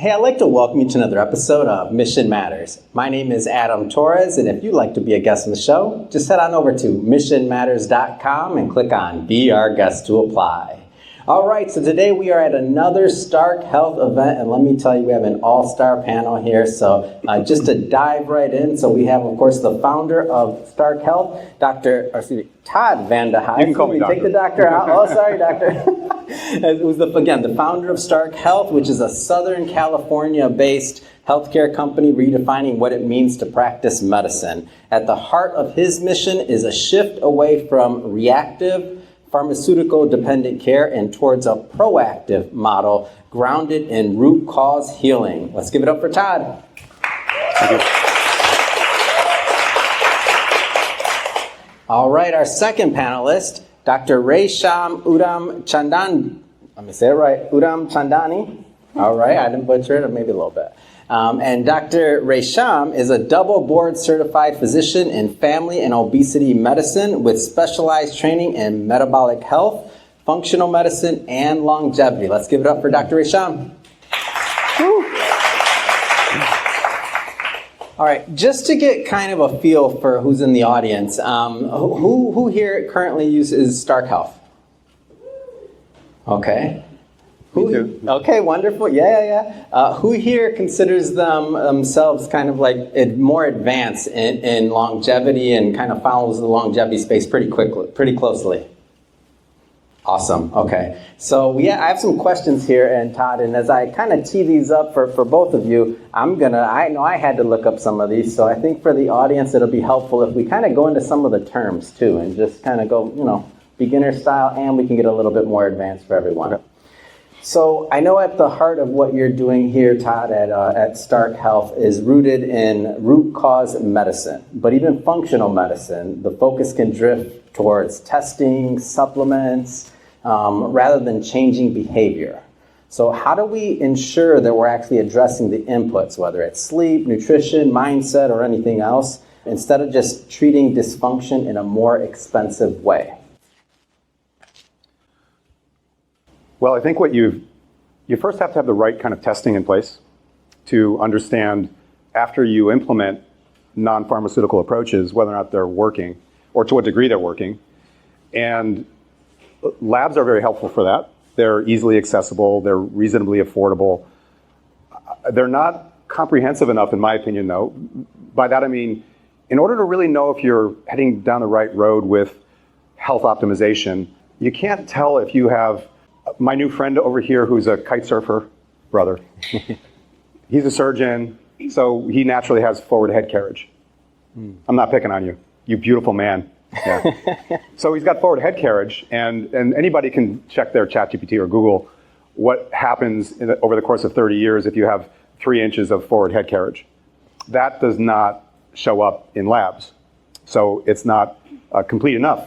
Hey, I'd like to welcome you to another episode of Mission Matters. My name is Adam Torres, and if you'd like to be a guest on the show, just head on over to missionmatters.com and click on Be Our Guest to apply. All right, so today we are at another Stark Health event, and let me tell you, we have an all-star panel here. So just to dive right in, so we have, of course, the founder of Stark Health, Todd Van de Haas. You can call me doctor. Take the doctor out. Oh, sorry, doctor. Who's the founder of Stark Health, which is a Southern California-based healthcare company redefining what it means to practice medicine. At the heart of his mission is a shift away from reactive pharmaceutical-dependent care and towards a proactive model grounded in root cause healing. Let's give it up for Todd. Thank you. All right, our second panelist, Dr. Resham Udam Chandan. Let me say it right, Udam Chandani. All right, I didn't butcher it, or maybe a little bit. And Dr. Resham is a double board certified physician in family and obesity medicine with specialized training in metabolic health, functional medicine, and longevity. Let's give it up for Dr. Resham. All right, just to get kind of a feel for who's in the audience, who here currently uses Stark Health? Okay. Me too. Okay, wonderful. Yeah. Who here considers themselves kind of like more advanced in longevity and kind of follows the longevity space pretty closely? Awesome. Okay. So I have some questions here, and Todd, and as I kind of tee these up for both of you, I know I had to look up some of these, so I think for the audience it'll be helpful if we kind of go into some of the terms too, and just kind of go, beginner style, and we can get a little bit more advanced for everyone. Okay. So I know at the heart of what you're doing here, Todd, at Stark Health is rooted in root cause medicine. But even functional medicine, the focus can drift towards testing, supplements, rather than changing behavior. So how do we ensure that we're actually addressing the inputs, whether it's sleep, nutrition, mindset, or anything else, instead of just treating dysfunction in a more expensive way? Well, I think what you first have to have the right kind of testing in place to understand after you implement non-pharmaceutical approaches, whether or not they're working or to what degree they're working. And labs are very helpful for that. They're easily accessible. They're reasonably affordable. They're not comprehensive enough, in my opinion, though. By that, I mean, in order to really know if you're heading down the right road with health optimization, you can't tell if you have my new friend over here who's a kite surfer, brother. He's a surgeon, so he naturally has forward head carriage. I'm not picking on you, you beautiful man. Yeah. So he's got forward head carriage, and anybody can check their ChatGPT or Google what happens over the course of 30 years if you have 3 inches of forward head carriage. That does not show up in labs. So it's not complete enough,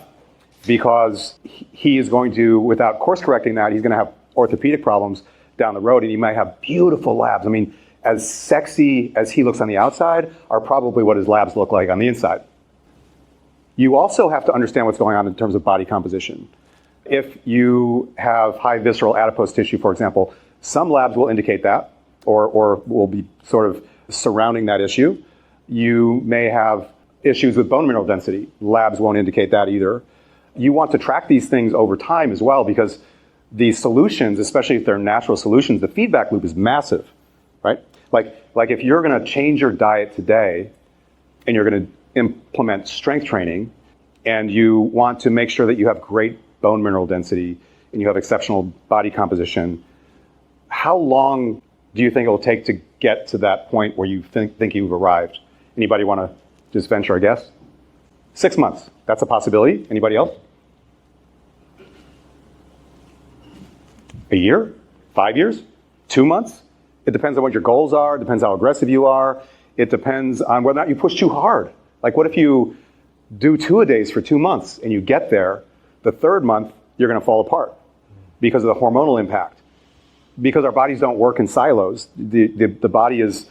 because he is going to, without course correcting that, he's going to have orthopedic problems down the road, and he might have beautiful labs. I mean, as sexy as he looks on the outside are probably what his labs look like on the inside. You also have to understand what's going on in terms of body composition. If you have high visceral adipose tissue, for example, some labs will indicate that, or will be sort of surrounding that issue. You may have issues with bone mineral density. Labs won't indicate that either. You want to track these things over time as well, because the solutions, especially if they're natural solutions, the feedback loop is massive, right? Like if you're going to change your diet today and you're going to implement strength training and you want to make sure that you have great bone mineral density and you have exceptional body composition, how long do you think it will take to get to that point where you think you've arrived? Anybody want to just venture a guess? 6 months. That's a possibility. Anybody else? A year? 5 years? 2 months? It depends on what your goals are. It depends how aggressive you are. It depends on whether or not you push too hard. Like, what if you do 2-a-days for 2 months and you get there, the third month, you're going to fall apart because of the hormonal impact. Because our bodies don't work in silos. The body is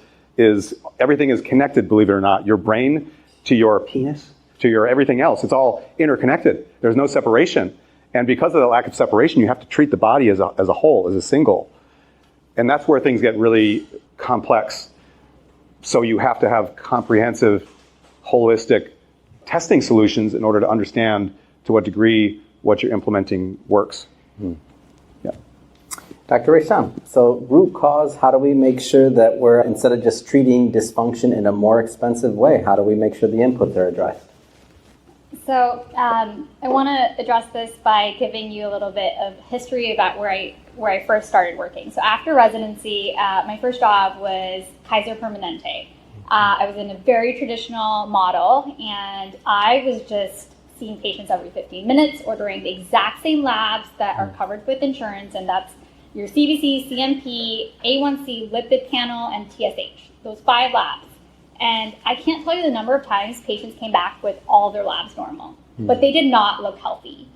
everything is connected, believe it or not. Your brain to your penis, to your everything else. It's all interconnected. There's no separation. And because of the lack of separation, you have to treat the body as a whole, as a single. And that's where things get really complex. So you have to have comprehensive, holistic testing solutions in order to understand to what degree what you're implementing works. Yeah. Dr. Raysham, so root cause, how do we make sure that we're, instead of just treating dysfunction in a more expensive way, how do we make sure the inputs are addressed? So I want to address this by giving you a little bit of history about where I first started working. So after residency, my first job was Kaiser Permanente. I was in a very traditional model, and I was just seeing patients every 15 minutes, ordering the exact same labs that are covered with insurance, and that's your CBC, CMP, A1C, lipid panel, and TSH, those 5 labs. And I can't tell you the number of times patients came back with all their labs normal, but they did not look healthy.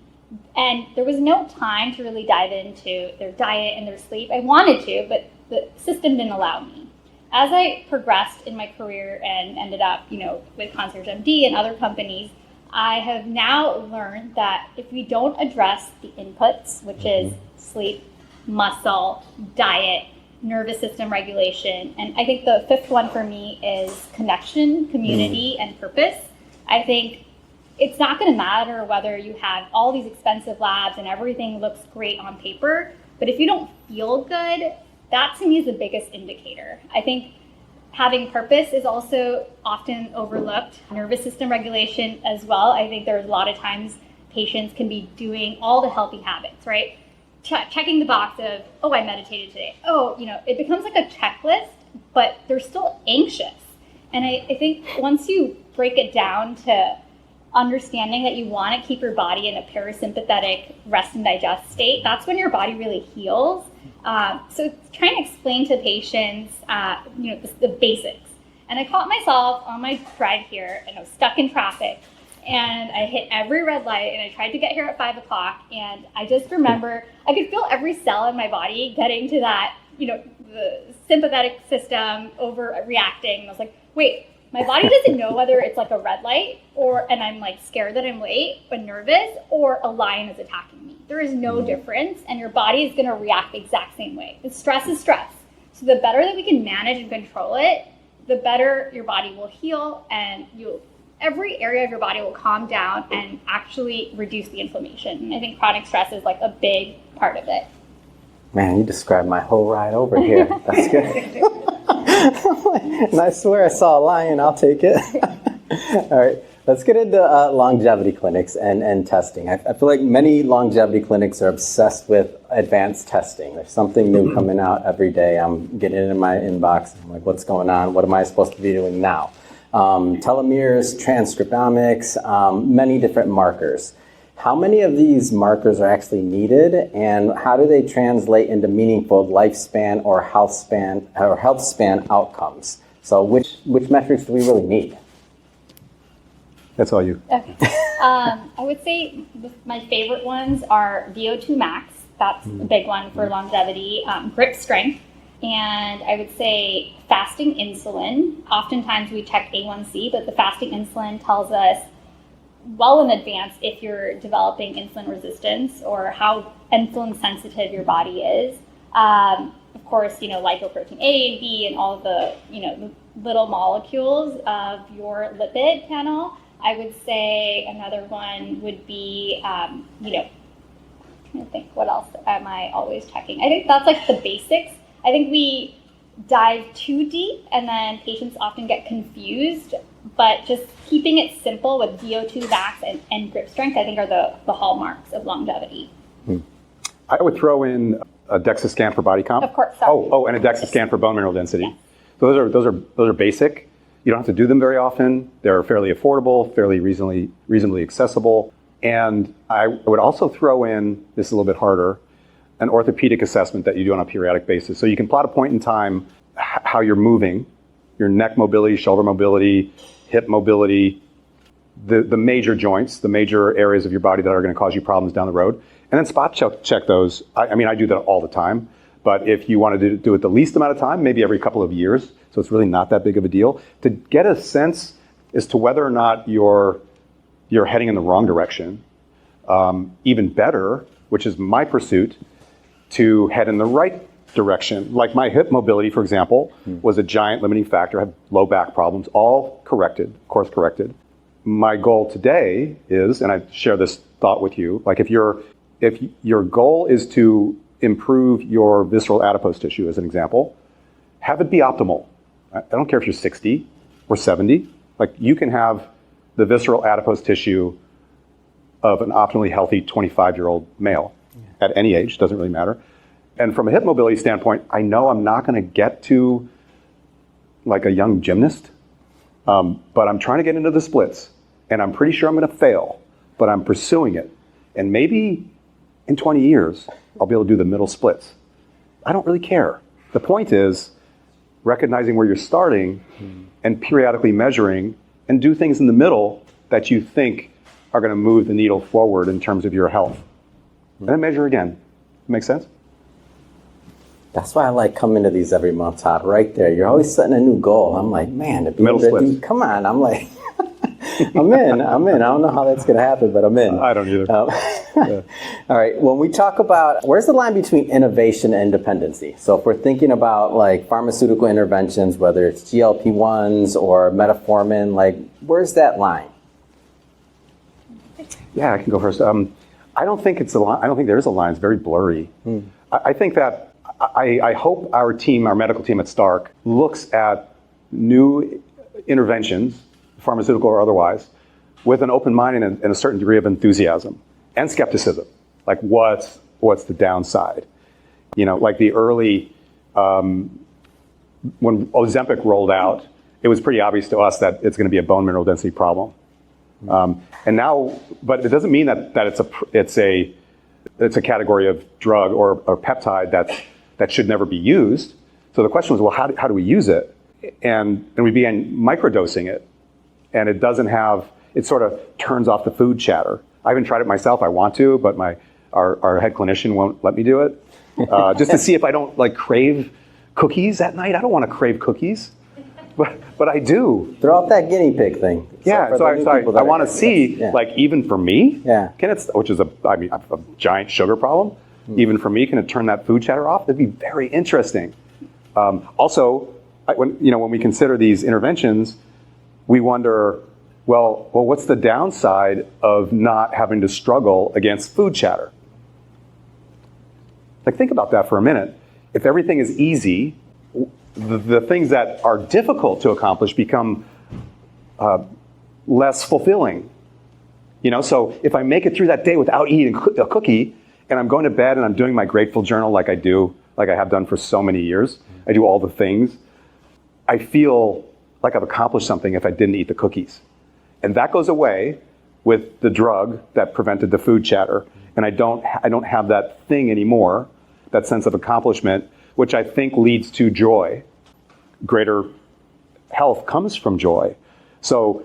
And there was no time to really dive into their diet and their sleep. I wanted to, but the system didn't allow me. As I progressed in my career and ended up, with Concierge MD and other companies, I have now learned that if we don't address the inputs, which is sleep, muscle, diet, nervous system regulation, and I think the 5th one for me is connection, community, and purpose. I think it's not going to matter whether you have all these expensive labs and everything looks great on paper, but if you don't feel good, that to me is the biggest indicator. I think having purpose is also often overlooked. Nervous system regulation as well. I think there's a lot of times patients can be doing all the healthy habits, right? Checking the box of, oh, I meditated today. Oh, it becomes like a checklist, but they're still anxious. And I think once you break it down to understanding that you want to keep your body in a parasympathetic rest and digest state, that's when your body really heals. So trying to explain to patients, the basics. And I caught myself on my drive here, and I was stuck in traffic. And I hit every red light, and I tried to get here at 5 o'clock. And I just remember I could feel every cell in my body getting to that, the sympathetic system overreacting. And I was like, wait, my body doesn't know whether it's like a red light and I'm like scared that I'm late but nervous, or a lion is attacking me. There is no difference, and your body is going to react the exact same way. The stress is stress. So the better that we can manage and control it, the better your body will heal, and every area of your body will calm down and actually reduce the inflammation. And I think chronic stress is like a big part of it. Man, you described my whole ride over here. That's good. And I swear I saw a lion. I'll take it. All right, let's get into longevity clinics and testing. I feel like many longevity clinics are obsessed with advanced testing. There's something new coming out every day. I'm getting it in my inbox. I'm like, what's going on? What am I supposed to be doing now? Telomeres, transcriptomics, many different markers. How many of these markers are actually needed, and how do they translate into meaningful lifespan or health span outcomes? So which metrics do we really need? That's all you. Okay. I would say my favorite ones are VO2 max. That's a big one for longevity. Grip strength. And I would say fasting insulin. Oftentimes we check A1C, but the fasting insulin tells us well in advance if you're developing insulin resistance or how insulin sensitive your body is. Of course, lipoprotein A and B and all of the, the little molecules of your lipid panel. I would say another one would be, trying to think, what else am I always checking? I think that's like the basics. I think we dive too deep, and then patients often get confused, but just keeping it simple with VO2 max and grip strength, I think, are the hallmarks of longevity. I would throw in a DEXA scan for body comp. Of course. Sorry. Oh, and a DEXA scan for bone mineral density. Yes. So those are basic. You don't have to do them very often. They're fairly affordable, fairly reasonably accessible. And I would also throw in, this is a little bit harder, an orthopedic assessment that you do on a periodic basis. So you can plot a point in time how you're moving, your neck mobility, shoulder mobility, hip mobility, the major joints, the major areas of your body that are going to cause you problems down the road. And then spot check those. I do that all the time. But if you want to do it the least amount of time, maybe every couple of years, so it's really not that big of a deal, to get a sense as to whether or not you're heading in the wrong direction. Even better, which is my pursuit, to head in the right direction. Like my hip mobility, for example, was a giant limiting factor. I had low back problems, all corrected, course corrected. My goal today is, and I share this thought with you, like if your goal is to improve your visceral adipose tissue, as an example, have it be optimal. I don't care if you're 60 or 70. Like you can have the visceral adipose tissue of an optimally healthy 25-year-old male at any age, doesn't really matter. And from a hip mobility standpoint, I know I'm not going to get to like a young gymnast, but I'm trying to get into the splits, and I'm pretty sure I'm going to fail, but I'm pursuing it. And maybe in 20 years, I'll be able to do the middle splits. I don't really care. The point is recognizing where you're starting and periodically measuring and do things in the middle that you think are going to move the needle forward in terms of your health. And then measure again. Make sense? That's why I like coming to these every month, Todd. Right there, you're always setting a new goal. I'm like, man, to be Middle able to splits. come on. I'm like, I'm in. I don't know how that's going to happen, but I'm in. I don't either. Yeah. All right. When we talk about, where's the line between innovation and dependency? So if we're thinking about like pharmaceutical interventions, whether it's GLP-1s or metformin, like where's that line? Yeah, I can go first. I don't think it's a line. I don't think there is a line. It's very blurry. I think that I hope our team, our medical team at Stark, looks at new interventions, pharmaceutical or otherwise, with an open mind and a certain degree of enthusiasm and skepticism. Like what's the downside? You know, like the early, when Ozempic rolled out, it was pretty obvious to us that it's going to be a bone mineral density problem. And now, but it doesn't mean that it's a category of drug or peptide that should never be used. So the question was, well, how do we use it? And we began microdosing it, and it sort of turns off the food chatter. I haven't tried it myself. I want to, but our head clinician won't let me do it, just to see if I don't like crave cookies at night. I don't want to crave cookies. But I do. Throw out that guinea pig thing. Yeah, so I want to see, like, even for me, which is a giant sugar problem, even for me, can it turn that food chatter off? That'd be very interesting. Also, when we consider these interventions, we wonder, well, what's the downside of not having to struggle against food chatter? Like, think about that for a minute. If everything is easy, the things that are difficult to accomplish become less fulfilling. You know, so if I make it through that day without eating a cookie, and I'm going to bed and I'm doing my grateful journal like I have done for so many years, I do all the things, I feel like I've accomplished something if I didn't eat the cookies. And that goes away with the drug that prevented the food chatter. And I don't have that thing anymore, that sense of accomplishment, which I think leads to joy. Greater health comes from joy. So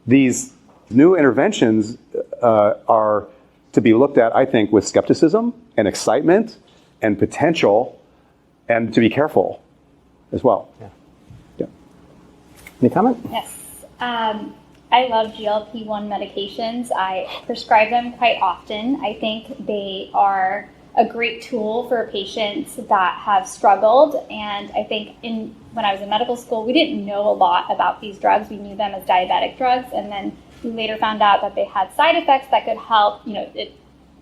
these new interventions are to be looked at, I think, with skepticism and excitement and potential, and to be careful as well. Yeah. Any comment? Yes. I love GLP-1 medications. I prescribe them quite often. I think they are a great tool for patients that have struggled. And I think when I was in medical school, we didn't know a lot about these drugs. We knew them as diabetic drugs. And then we later found out that they had side effects that could help. You know, it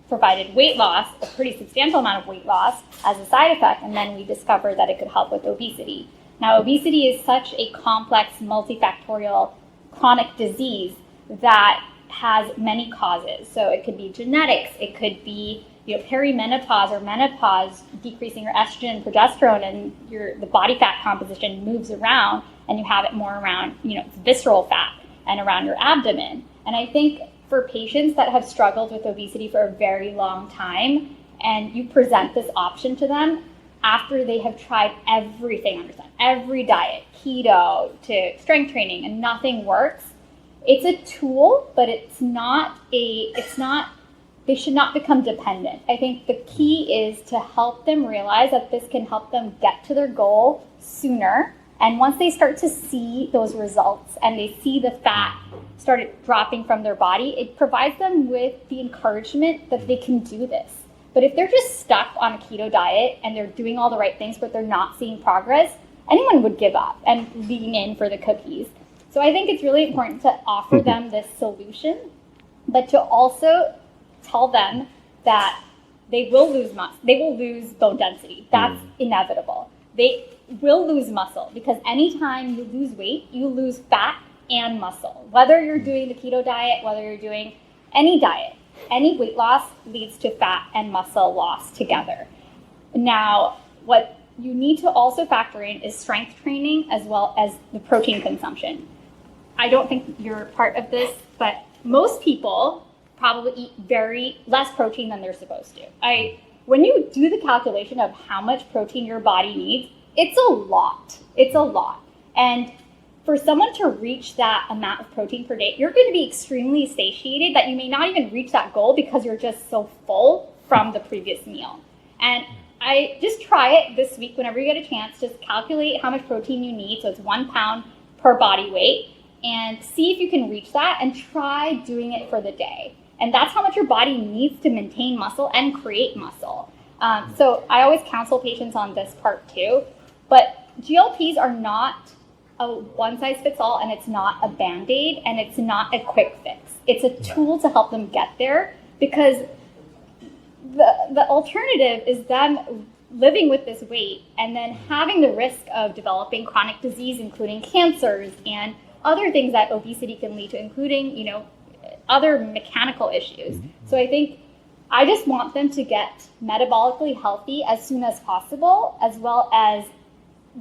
provided weight loss, a pretty substantial amount of weight loss as a side effect. And then we discovered that it could help with obesity. Now, obesity is such a complex, multifactorial chronic disease that has many causes. So it could be genetics, it could be perimenopause or menopause, decreasing your estrogen and progesterone, and the body fat composition moves around, and you have it more around, it's visceral fat and around your abdomen. And I think for patients that have struggled with obesity for a very long time, and you present this option to them after they have tried everything under the sun, every diet, keto to strength training, and nothing works, it's a tool, but they should not become dependent. I think the key is to help them realize that this can help them get to their goal sooner. And once they start to see those results and they see the fat started dropping from their body, it provides them with the encouragement that they can do this. But if they're just stuck on a keto diet and they're doing all the right things, but they're not seeing progress, anyone would give up and lean in for the cookies. So I think it's really important to offer them this solution, but to also tell them that they will lose bone density. That's inevitable. They will lose muscle because anytime you lose weight, you lose fat and muscle. Whether you're doing the keto diet, whether you're doing any diet, any weight loss leads to fat and muscle loss together. Now, what you need to also factor in is strength training as well as the protein consumption. I don't think you're part of this, but most people probably eat very less protein than they're supposed to. When you do the calculation of how much protein your body needs, it's a lot. It's a lot. And for someone to reach that amount of protein per day, you're going to be extremely satiated that you may not even reach that goal because you're just so full from the previous meal. And I just try it this week whenever you get a chance. Just calculate how much protein you need. So it's 1 pound per body weight, and see if you can reach that and try doing it for the day. And that's how much your body needs to maintain muscle and create muscle. So I always counsel patients on this part too. But GLPs are not a one-size-fits-all, and it's not a Band-Aid, and it's not a quick fix. It's a tool to help them get there, because the alternative is them living with this weight and then having the risk of developing chronic disease, including cancers and other things that obesity can lead to, including, other mechanical issues. So I think I just want them to get metabolically healthy as soon as possible, as well as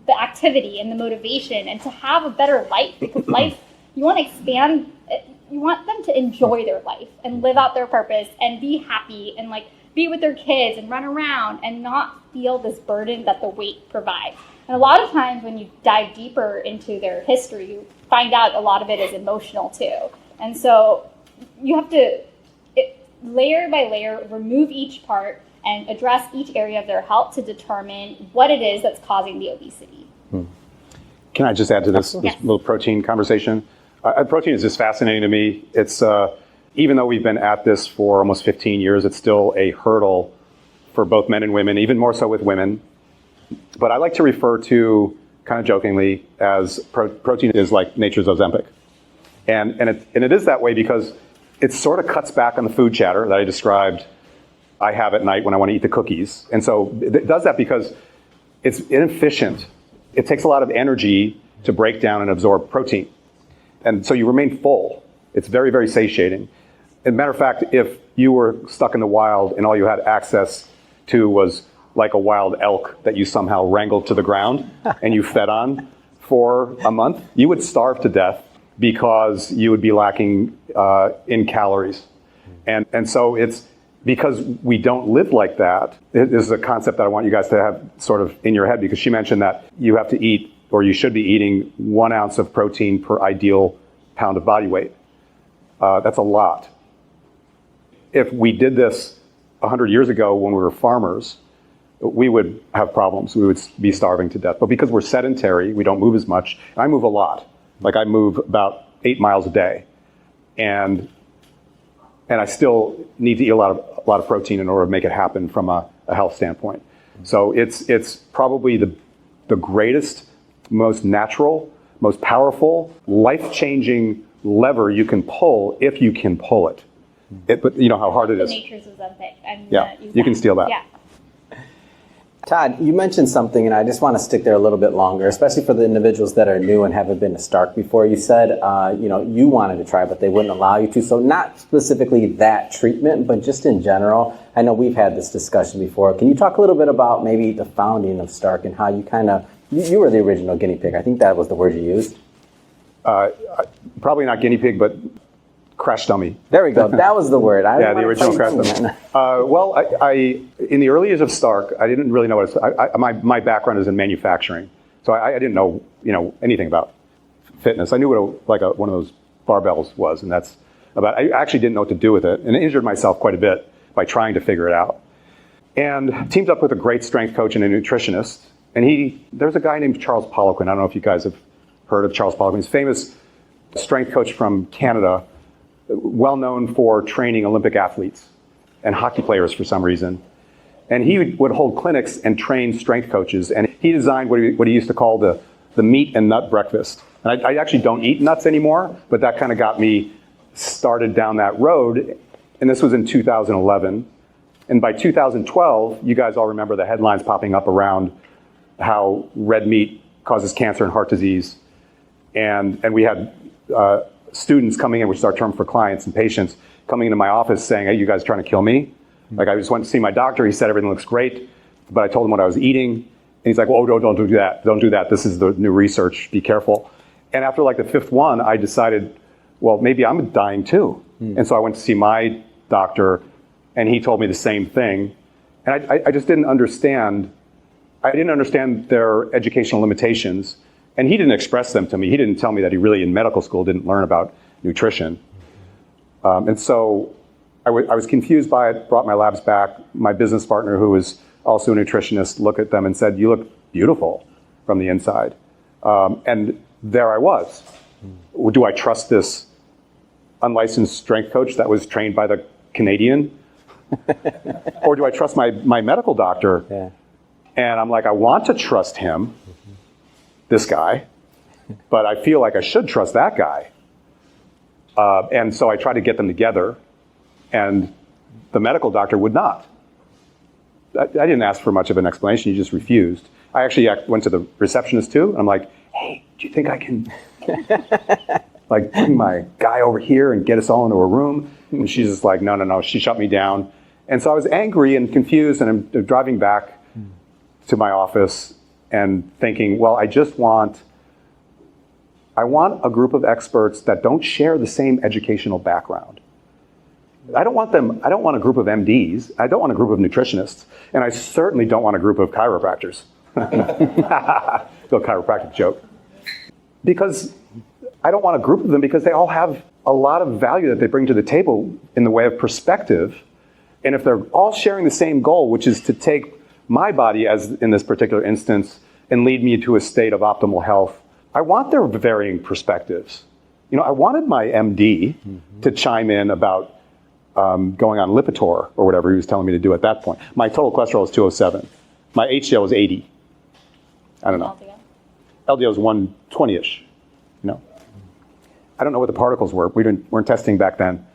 the activity and the motivation, and to have a better life, because life, you want to expand, you want them to enjoy their life and live out their purpose and be happy and be with their kids and run around and not feel this burden that the weight provides. And a lot of times when you dive deeper into their history, you find out a lot of it is emotional too. And so you have to, layer by layer, remove each part and address each area of their health to determine what it is that's causing the obesity. Can I just add to this Yes. little protein conversation? Protein is just fascinating to me. It's even though we've been at this for almost 15 years, it's still a hurdle for both men and women, even more so with women. But I like to refer to, kind of jokingly, as protein is like nature's Ozempic. And it is that way because it sort of cuts back on the food chatter that I described I have at night when I want to eat the cookies. And so it does that because it's inefficient. It takes a lot of energy to break down and absorb protein. And so you remain full. It's very, very satiating. As a matter of fact, if you were stuck in the wild and all you had access to was like a wild elk that you somehow wrangled to the ground and you fed on for a month, you would starve to death because you would be lacking in calories. And so it's because we don't live like that. This is a concept that I want you guys to have sort of in your head, because she mentioned that you have to eat, or you should be eating, 1 ounce of protein per ideal pound of body weight. That's a lot. If we did this 100 years ago when we were farmers, we would have problems. We would be starving to death. But because we're sedentary, we don't move as much. I move a lot. I move about 8 miles a day. And I still need to eat a lot of protein in order to make it happen from a health standpoint. So it's probably the greatest, most natural, most powerful, life-changing lever you can pull if you can pull it. But you know how hard it is. Nature's Ozempic. Yeah, you can steal that. Yeah. Todd, you mentioned something, and I just want to stick there a little bit longer, especially for the individuals that are new and haven't been to Stark before. You said, you wanted to try, but they wouldn't allow you to. So not specifically that treatment, but just in general. I know we've had this discussion before. Can you talk a little bit about maybe the founding of Stark and how you you were the original guinea pig. I think that was the word you used. Probably not guinea pig, but crash dummy. There we go. That was the word. Yeah, the original crash dummy. Well, I in the early years of Stark, I didn't really know what my background is in manufacturing, so I didn't know anything about fitness. I knew what one of those barbells was, and that's about. I actually didn't know what to do with it, and injured myself quite a bit by trying to figure it out. And teamed up with a great strength coach and a nutritionist. And there's a guy named Charles Poliquin. I don't know if you guys have heard of Charles Poliquin. He's a famous strength coach from Canada, well known for training Olympic athletes and hockey players for some reason. And he would hold clinics and train strength coaches. And he designed what he used to call the meat and nut breakfast. And I actually don't eat nuts anymore, but that kind of got me started down that road. And this was in 2011. And by 2012, you guys all remember the headlines popping up around how red meat causes cancer and heart disease. And we had students coming in, which is our term for clients and patients, coming into my office saying, hey, you guys trying to kill me? Like, I just went to see my doctor. He said everything looks great, but I told him what I was eating. And he's like, well, don't do that. Don't do that. This is the new research. Be careful. And after like the fifth one, I decided, well, maybe I'm dying too. And so I went to see my doctor, and he told me the same thing. And I just didn't understand. I didn't understand their educational limitations. And he didn't express them to me. He didn't tell me that he really, in medical school, didn't learn about nutrition. And so I was confused by it, brought my labs back. My business partner, who was also a nutritionist, looked at them and said, you look beautiful from the inside. And there I was. Do I trust this unlicensed strength coach that was trained by the Canadian? Or do I trust my medical doctor? Yeah. And I'm like, I want to trust him, this guy, but I feel like I should trust that guy. And so I tried to get them together, and the medical doctor would not. I didn't ask for much of an explanation, he just refused. I actually went to the receptionist too, and I'm like, hey, do you think I can like bring my guy over here and get us all into a room? And she's just like, no. She shut me down. And so I was angry and confused, and I'm driving back to my office and thinking, well, I want a group of experts that don't share the same educational background. I don't want a group of MDs. I don't want a group of nutritionists. And I certainly don't want a group of chiropractors. Little chiropractic joke. Because I don't want a group of them, because they all have a lot of value that they bring to the table in the way of perspective. And if they're all sharing the same goal, which is to take my body, as in this particular instance, and lead me to a state of optimal health, I want their varying perspectives. You know, I wanted my MD to chime in about going on Lipitor or whatever he was telling me to do at that point. My total cholesterol was 207. My HDL was 80. I don't know. LDL was 120-ish. You know, I don't know what the particles were. We weren't testing back then.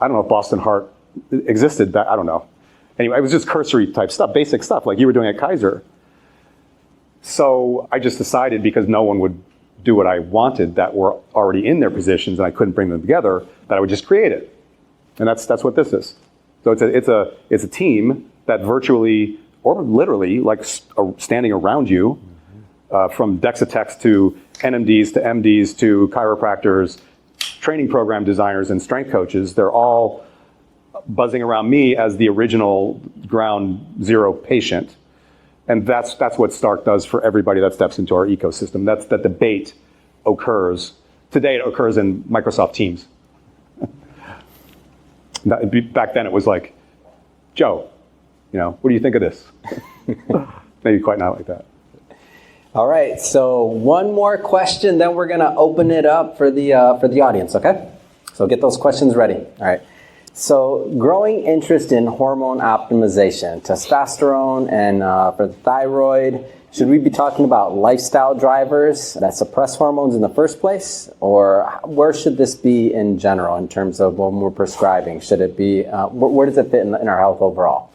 I don't know if Boston Heart existed. I don't know. Anyway, it was just cursory type stuff, basic stuff like you were doing at Kaiser. So I just decided, because no one would do what I wanted that were already in their positions and I couldn't bring them together, that I would just create it. And that's what this is. So it's a team that virtually or literally, like standing around you, from Dexatex to NMDs to MDs to chiropractors, training program designers and strength coaches, they're all buzzing around me as the original ground zero patient. And that's what Stark does for everybody that steps into our ecosystem. That debate occurs. Today it occurs in Microsoft Teams. Back then it was like, Joe, what do you think of this? Maybe quite not like that. All right, so one more question, then we're gonna open it up for the audience, okay? So get those questions ready. All right. So growing interest in hormone optimization, testosterone, and for the thyroid, should we be talking about lifestyle drivers that suppress hormones in the first place? Or where should this be in general in terms of when we're prescribing? Should it be, where does it fit in our health overall?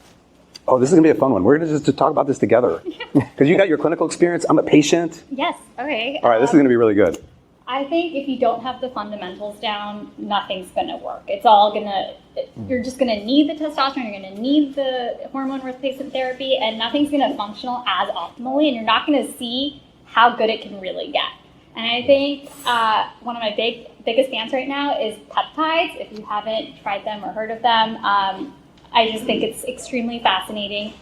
Oh, this is going to be a fun one. We're going to just talk about this together. Because you got your clinical experience. I'm a patient. Yes, okay. All right, this is going to be really good. I think if you don't have the fundamentals down, nothing's going to work. It's all going to, you're just going to need the testosterone, you're going to need the hormone replacement therapy, and nothing's going to function as optimally, and you're not going to see how good it can really get. And I think one of my biggest fans right now is peptides. If you haven't tried them or heard of them, I just think it's extremely fascinating.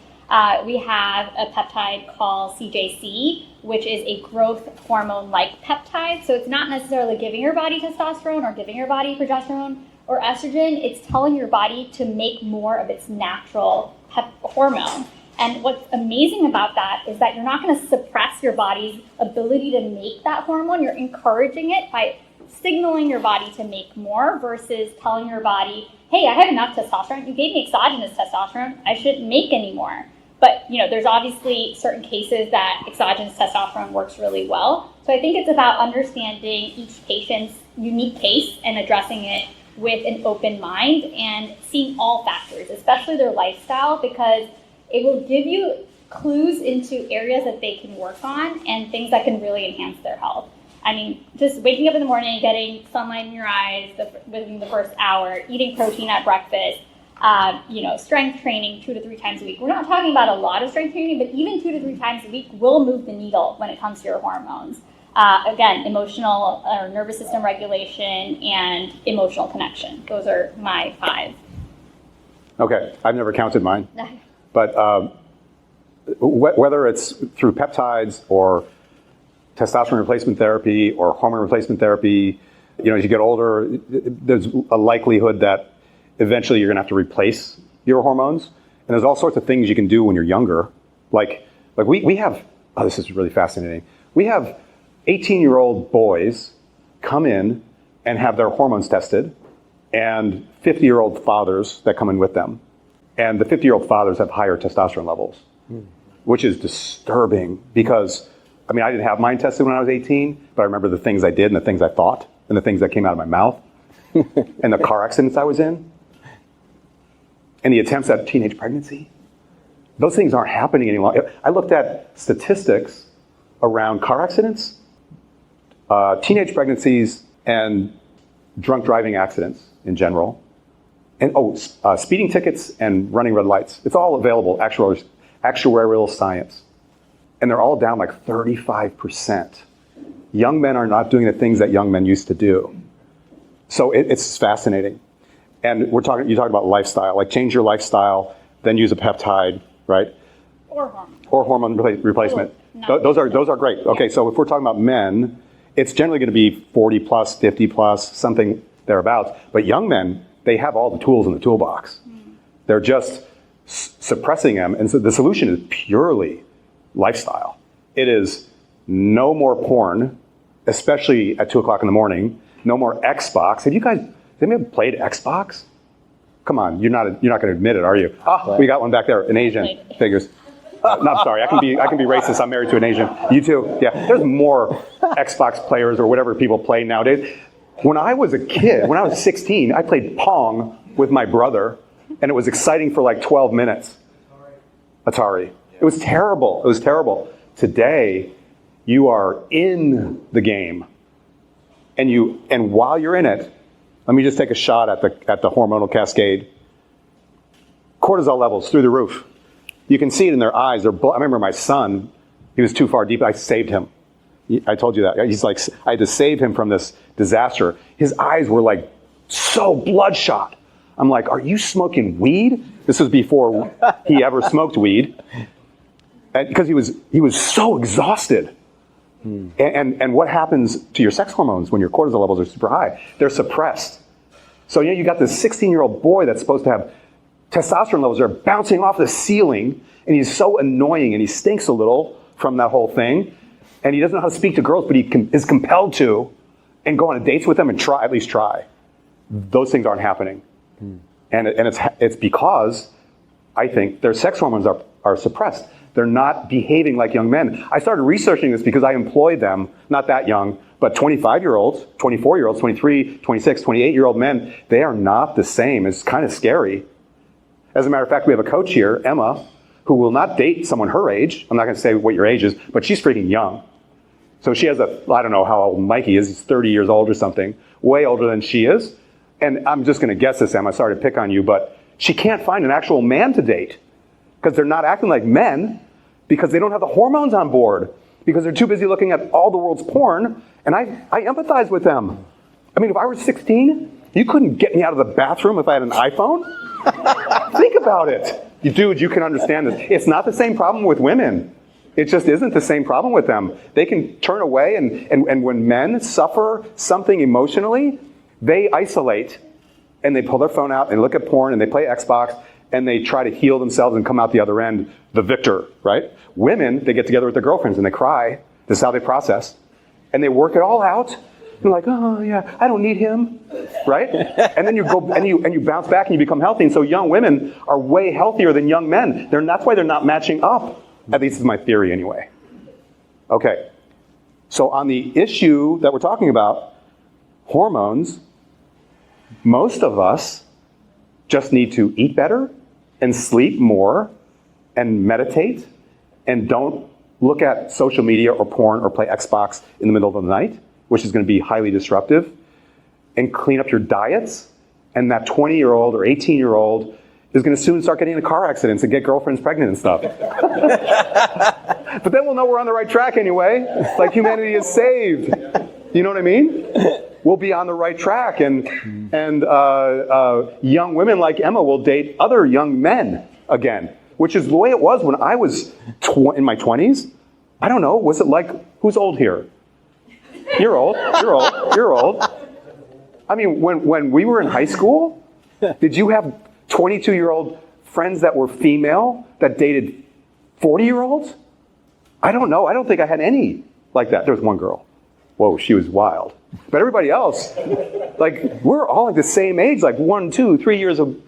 We have a peptide called CJC, which is a growth hormone-like peptide. So it's not necessarily giving your body testosterone or giving your body progesterone or estrogen. It's telling your body to make more of its natural hormone. And what's amazing about that is that you're not going to suppress your body's ability to make that hormone. You're encouraging it by signaling your body to make more versus telling your body hey, I have enough testosterone. You gave me exogenous testosterone. I shouldn't make any more. But, there's obviously certain cases that exogenous testosterone works really well. So I think it's about understanding each patient's unique case and addressing it with an open mind and seeing all factors, especially their lifestyle, because it will give you clues into areas that they can work on and things that can really enhance their health. I mean, just waking up in the morning, getting sunlight in your eyes within the first hour, eating protein at breakfast, strength training 2 to 3 times a week. We're not talking about a lot of strength training, but even 2 to 3 times a week will move the needle when it comes to your hormones. Again, emotional or nervous system regulation and emotional connection. Those are my 5. Okay, I've never counted mine. But whether it's through peptides or testosterone replacement therapy or hormone replacement therapy, as you get older, there's a likelihood that eventually you're going to have to replace your hormones. And there's all sorts of things you can do when you're younger. Like we have, this is really fascinating. We have 18-year-old boys come in and have their hormones tested, and 50-year-old fathers that come in with them. And the 50-year-old fathers have higher testosterone levels, which is disturbing because, I didn't have mine tested when I was 18, but I remember the things I did and the things I thought and the things that came out of my mouth and the car accidents I was in and the attempts at teenage pregnancy. Those things aren't happening any longer. I looked at statistics around car accidents, teenage pregnancies, and drunk driving accidents in general. And speeding tickets and running red lights. It's all available, actuarial science. And they're all down like 35%. Young men are not doing the things that young men used to do. So it's fascinating. And you talked about lifestyle, like change your lifestyle, then use a peptide, right? Or hormone. Or hormone replacement. Those are great. Okay, so if we're talking about men, it's generally going to be 40 plus, 50 plus, something thereabouts. But young men, they have all the tools in the toolbox. They're just suppressing them. And so the solution is purely lifestyle. It is no more porn, especially at 2 o'clock in the morning. No more Xbox. Has anybody played Xbox? Come on, you're not going to admit it, are you? We got one back there, an Asian. Figures. No, I'm sorry. I can be racist. I'm married to an Asian. You too. Yeah. There's more Xbox players or whatever people play nowadays. When I was a kid, when I was 16, I played Pong with my brother, and it was exciting for like 12 minutes. Atari. It was terrible. It was terrible. Today, you are in the game, and while you're in it, let me just take a shot at the hormonal cascade. Cortisol levels through the roof. You can see it in their eyes. I remember my son, he was too far deep. I saved him. I told you that. He's like, I had to save him from this disaster. His eyes were like so bloodshot. I'm like, are you smoking weed? This was before he ever smoked weed. Because he was so exhausted. And what happens to your sex hormones when your cortisol levels are super high? They're suppressed. So you got this 16-year-old boy that's supposed to have testosterone levels are bouncing off the ceiling, and he's so annoying, and he stinks a little from that whole thing, and he doesn't know how to speak to girls, but he is compelled to, and go on dates with them and at least try. Those things aren't happening. And it's because I think their sex hormones are suppressed. They're not behaving like young men. I started researching this because I employed them, not that young, but 25-year-olds, 24-year-olds, 23, 26, 28-year-old men. They are not the same. It's kind of scary. As a matter of fact, we have a coach here, Emma, who will not date someone her age. I'm not going to say what your age is, but she's freaking young. So she has I don't know how old Mikey is. He's 30 years old or something, way older than she is. And I'm just going to guess this, Emma. Sorry to pick on you, but she can't find an actual man to date because they're not acting like men, because they don't have the hormones on board, because they're too busy looking at all the world's porn. And I empathize with them. I mean, if I were 16, you couldn't get me out of the bathroom if I had an iPhone. Think about it. Dude, you can understand this. It's not the same problem with women. It just isn't the same problem with them. They can turn away, and when men suffer something emotionally, they isolate, and they pull their phone out and look at porn, and they play Xbox, and they try to heal themselves and come out the other end the victor, right? Women, they get together with their girlfriends, and they cry. This is how they process. And they work it all out, You're like, oh yeah, I don't need him, right? And then you go and you bounce back and you become healthy. And so young women are way healthier than young men. That's why they're not matching up. At least is my theory anyway. Okay, so on the issue that we're talking about, hormones, most of us just need to eat better and sleep more and meditate and don't look at social media or porn or play Xbox in the middle of the night, which is going to be highly disruptive, and clean up your diets. And that 20-year-old or 18-year-old is going to soon start getting into car accidents and get girlfriends pregnant and stuff. But then we'll know we're on the right track anyway. Like humanity is saved. You know what I mean? We'll be on the right track, and young women like Emma will date other young men again, which is the way it was when I was in my 20s. I don't know. Was it like, who's old here? You're old. You're old. You're old. I mean, when we were in high school, did you have 22-year-old friends that were female that dated 40-year-olds? I don't know. I don't think I had any like that. There was one girl. Whoa, she was wild. But everybody else, like, we're all like the same age, like 1, 2, 3 years of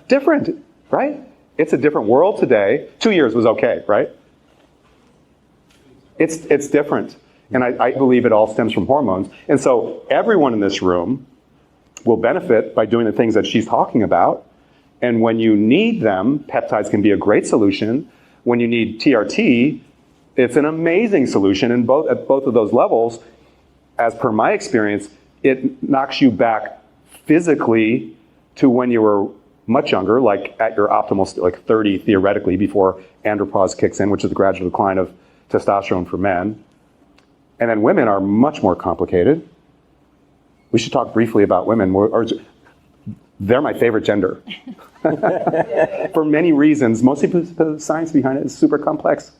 different, right? It's a different world today. 2 years was okay, right? It's different. And I believe it all stems from hormones. And so everyone in this room will benefit by doing the things that she's talking about. And when you need them, peptides can be a great solution. When you need TRT, it's an amazing solution at both of those levels. As per my experience, it knocks you back physically to when you were much younger, like at your optimal, like 30 theoretically, before andropause kicks in, which is the gradual decline of testosterone for men. And then women are much more complicated. We should talk briefly about women. They're my favorite gender. For many reasons, mostly because the science behind it is super complex.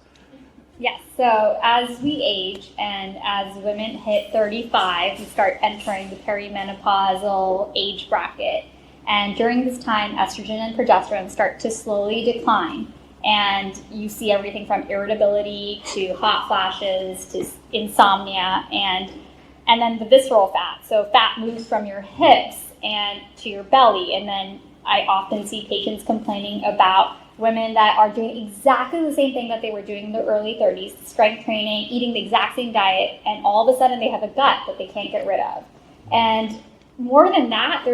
Yes, so as we age and as women hit 35, we start entering the perimenopausal age bracket. And during this time, estrogen and progesterone start to slowly decline. And you see everything from irritability to hot flashes to insomnia and then the visceral fat. So fat moves from your hips and to your belly. And then I often see patients complaining about women that are doing exactly the same thing that they were doing in their early 30s, strength training, eating the exact same diet, and all of a sudden they have a gut that they can't get rid of. And more than that,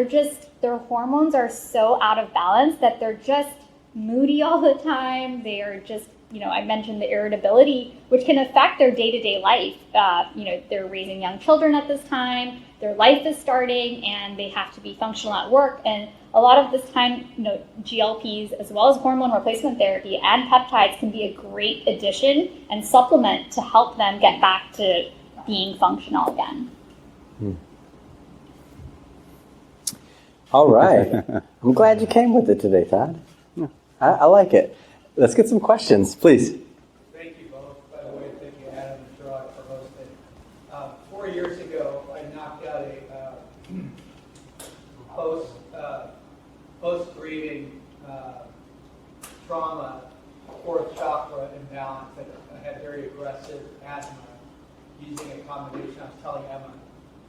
their hormones are so out of balance that they're just moody all the time. They are just, I mentioned the irritability, which can affect their day-to-day life. They're raising young children at this time, their life is starting, and they have to be functional at work. And a lot of this time, GLPs, as well as hormone replacement therapy and peptides, can be a great addition and supplement to help them get back to being functional again. All right. I'm glad you came with it today, Todd. I like it. Let's get some questions, please. Thank you both. By the way, thank you, Adam and Gerard, for hosting. 4 years ago, I knocked out a post-grieving trauma, fourth chakra imbalance. I had very aggressive asthma using a combination, I was telling Emma,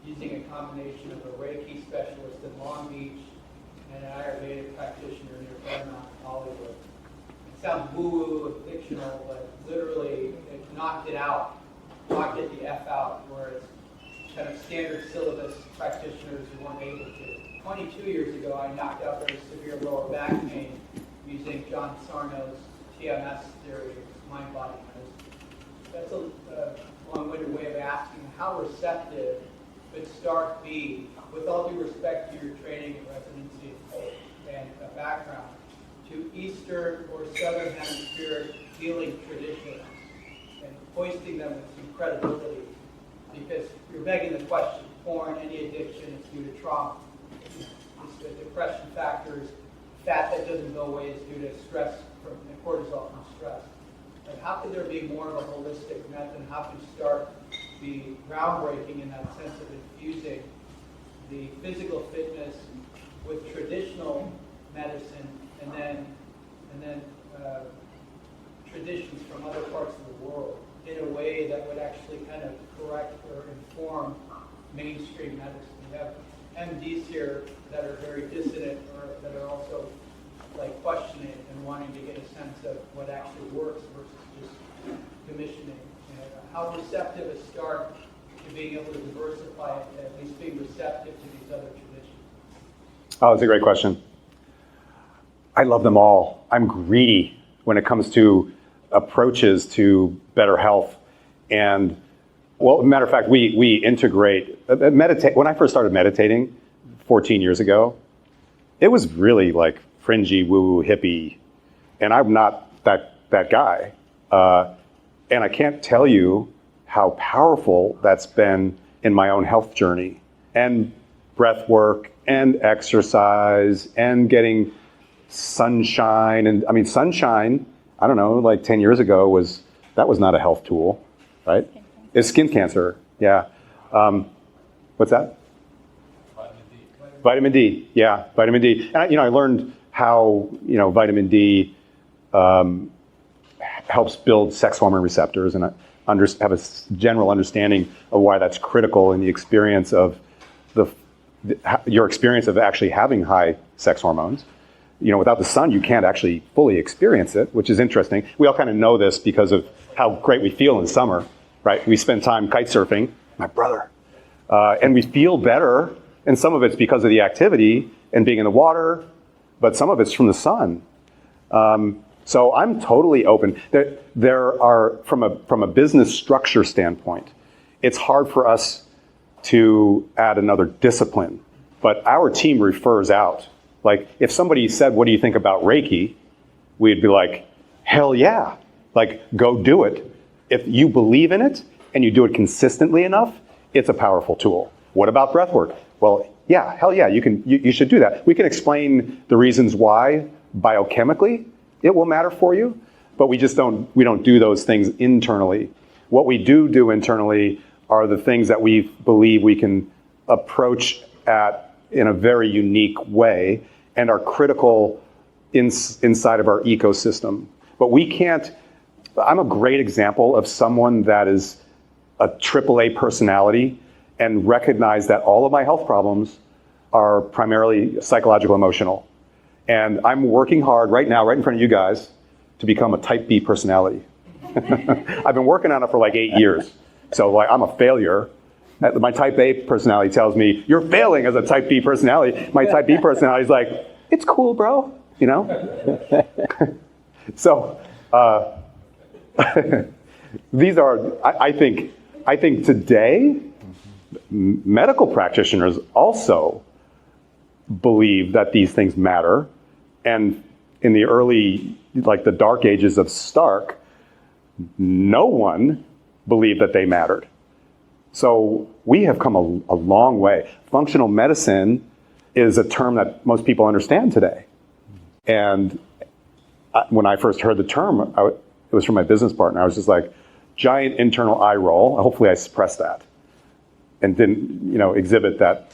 using a combination of a Reiki specialist in Long Beach and an Ayurvedic practitioner near Fairmount, Hollywood. It sounds woo-woo and fictional, but literally it knocked it out, knocked it the F out, whereas kind of standard syllabus practitioners weren't able to. 22 years ago, I knocked out very severe lower back pain using John Sarno's TMS theory, mind-body medicine. That's a long-winded way of asking how receptive could Stark be, with all due respect to your training and residency and background, to Eastern or Southern Hemisphere healing traditions and hoisting them with some credibility, because you're begging the question, porn, any addiction, it's due to trauma. The depression factors, fat that doesn't go away is due to stress from cortisol from stress. And how could there be more of a holistic method? How could Stark be groundbreaking in that sense of infusing the physical fitness with traditional medicine and then traditions from other parts of the world in a way that would actually kind of correct or inform mainstream medicine. We have MDs here that are very dissident or that are also like questioning and wanting to get a sense of what actually works versus just commissioning. And how receptive is Stark to being able to diversify it, at least being receptive to these other traditions? Oh, that's a great question. I love them all. I'm greedy when it comes to approaches to better health. And, well, matter of fact, we integrate, meditate. When I first started meditating 14 years ago, it was really like fringy, woo-woo, hippie. And I'm not that guy. And I can't tell you how powerful that's been in my own health journey, and breath work, and exercise, and getting sunshine. And I mean, sunshine, I don't know, like 10 years ago was not a health tool, right? It's skin cancer, yeah. What's that? Vitamin D, yeah, vitamin D. And I learned how vitamin D helps build sex hormone receptors, and I have a general understanding of why that's critical in the experience of your experience of actually having high sex hormones. Without the sun, you can't actually fully experience it, which is interesting. We all kind of know this because of how great we feel in summer, right? We spend time kite surfing, my brother, and we feel better. And some of it's because of the activity and being in the water, but some of it's from the sun. So I'm totally open. There are, from a business structure standpoint, it's hard for us to add another discipline, but our team refers out. Like, if somebody said, "What do you think about Reiki?" we'd be like, "Hell yeah, like, go do it." If you believe in it and you do it consistently enough, it's a powerful tool. What about breath work? Well, yeah, hell yeah, you should do that. We can explain the reasons why biochemically it will matter for you, but we don't do those things internally. What we do internally are the things that we believe we can approach in a very unique way and are critical inside of our ecosystem. But we can't. I'm a great example of someone that is a AAA personality and recognize that all of my health problems are primarily psychological, emotional. And I'm working hard right now, right in front of you guys, to become a type B personality. I've been working on it for like 8 years. So like, I'm a failure. My type A personality tells me, "You're failing as a type B personality." My type B personality is like, "It's cool, bro," So these are, I think today, medical practitioners also believe that these things matter. And in the early, like the dark ages of Stark, no one believed that they mattered. So we have come a long way. Functional medicine is a term that most people understand today. And when I first heard the term, it was from my business partner. I was just like, giant internal eye roll. Hopefully I suppressed that and didn't, exhibit that,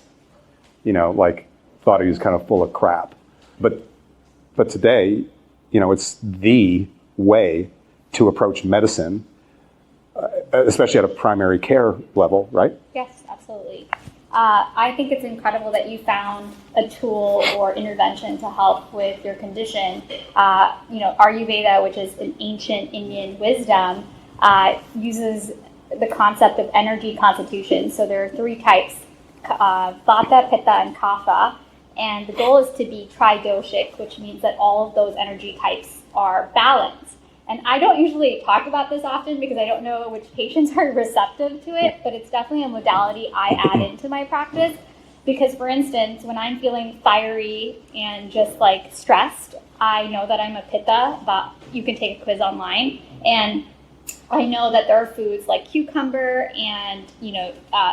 like thought he was kind of full of crap. But today, it's the way to approach medicine, especially at a primary care level, right? Yes, absolutely. I think it's incredible that you found a tool or intervention to help with your condition. Ayurveda, which is an ancient Indian wisdom, uses the concept of energy constitution. So there are 3 types, Vata, Pitta, and Kapha. And the goal is to be tridoshic, which means that all of those energy types are balanced. And I don't usually talk about this often because I don't know which patients are receptive to it, but it's definitely a modality I add into my practice. Because, for instance, when I'm feeling fiery and just like stressed, I know that I'm a Pitta, but you can take a quiz online. And I know that there are foods like cucumber and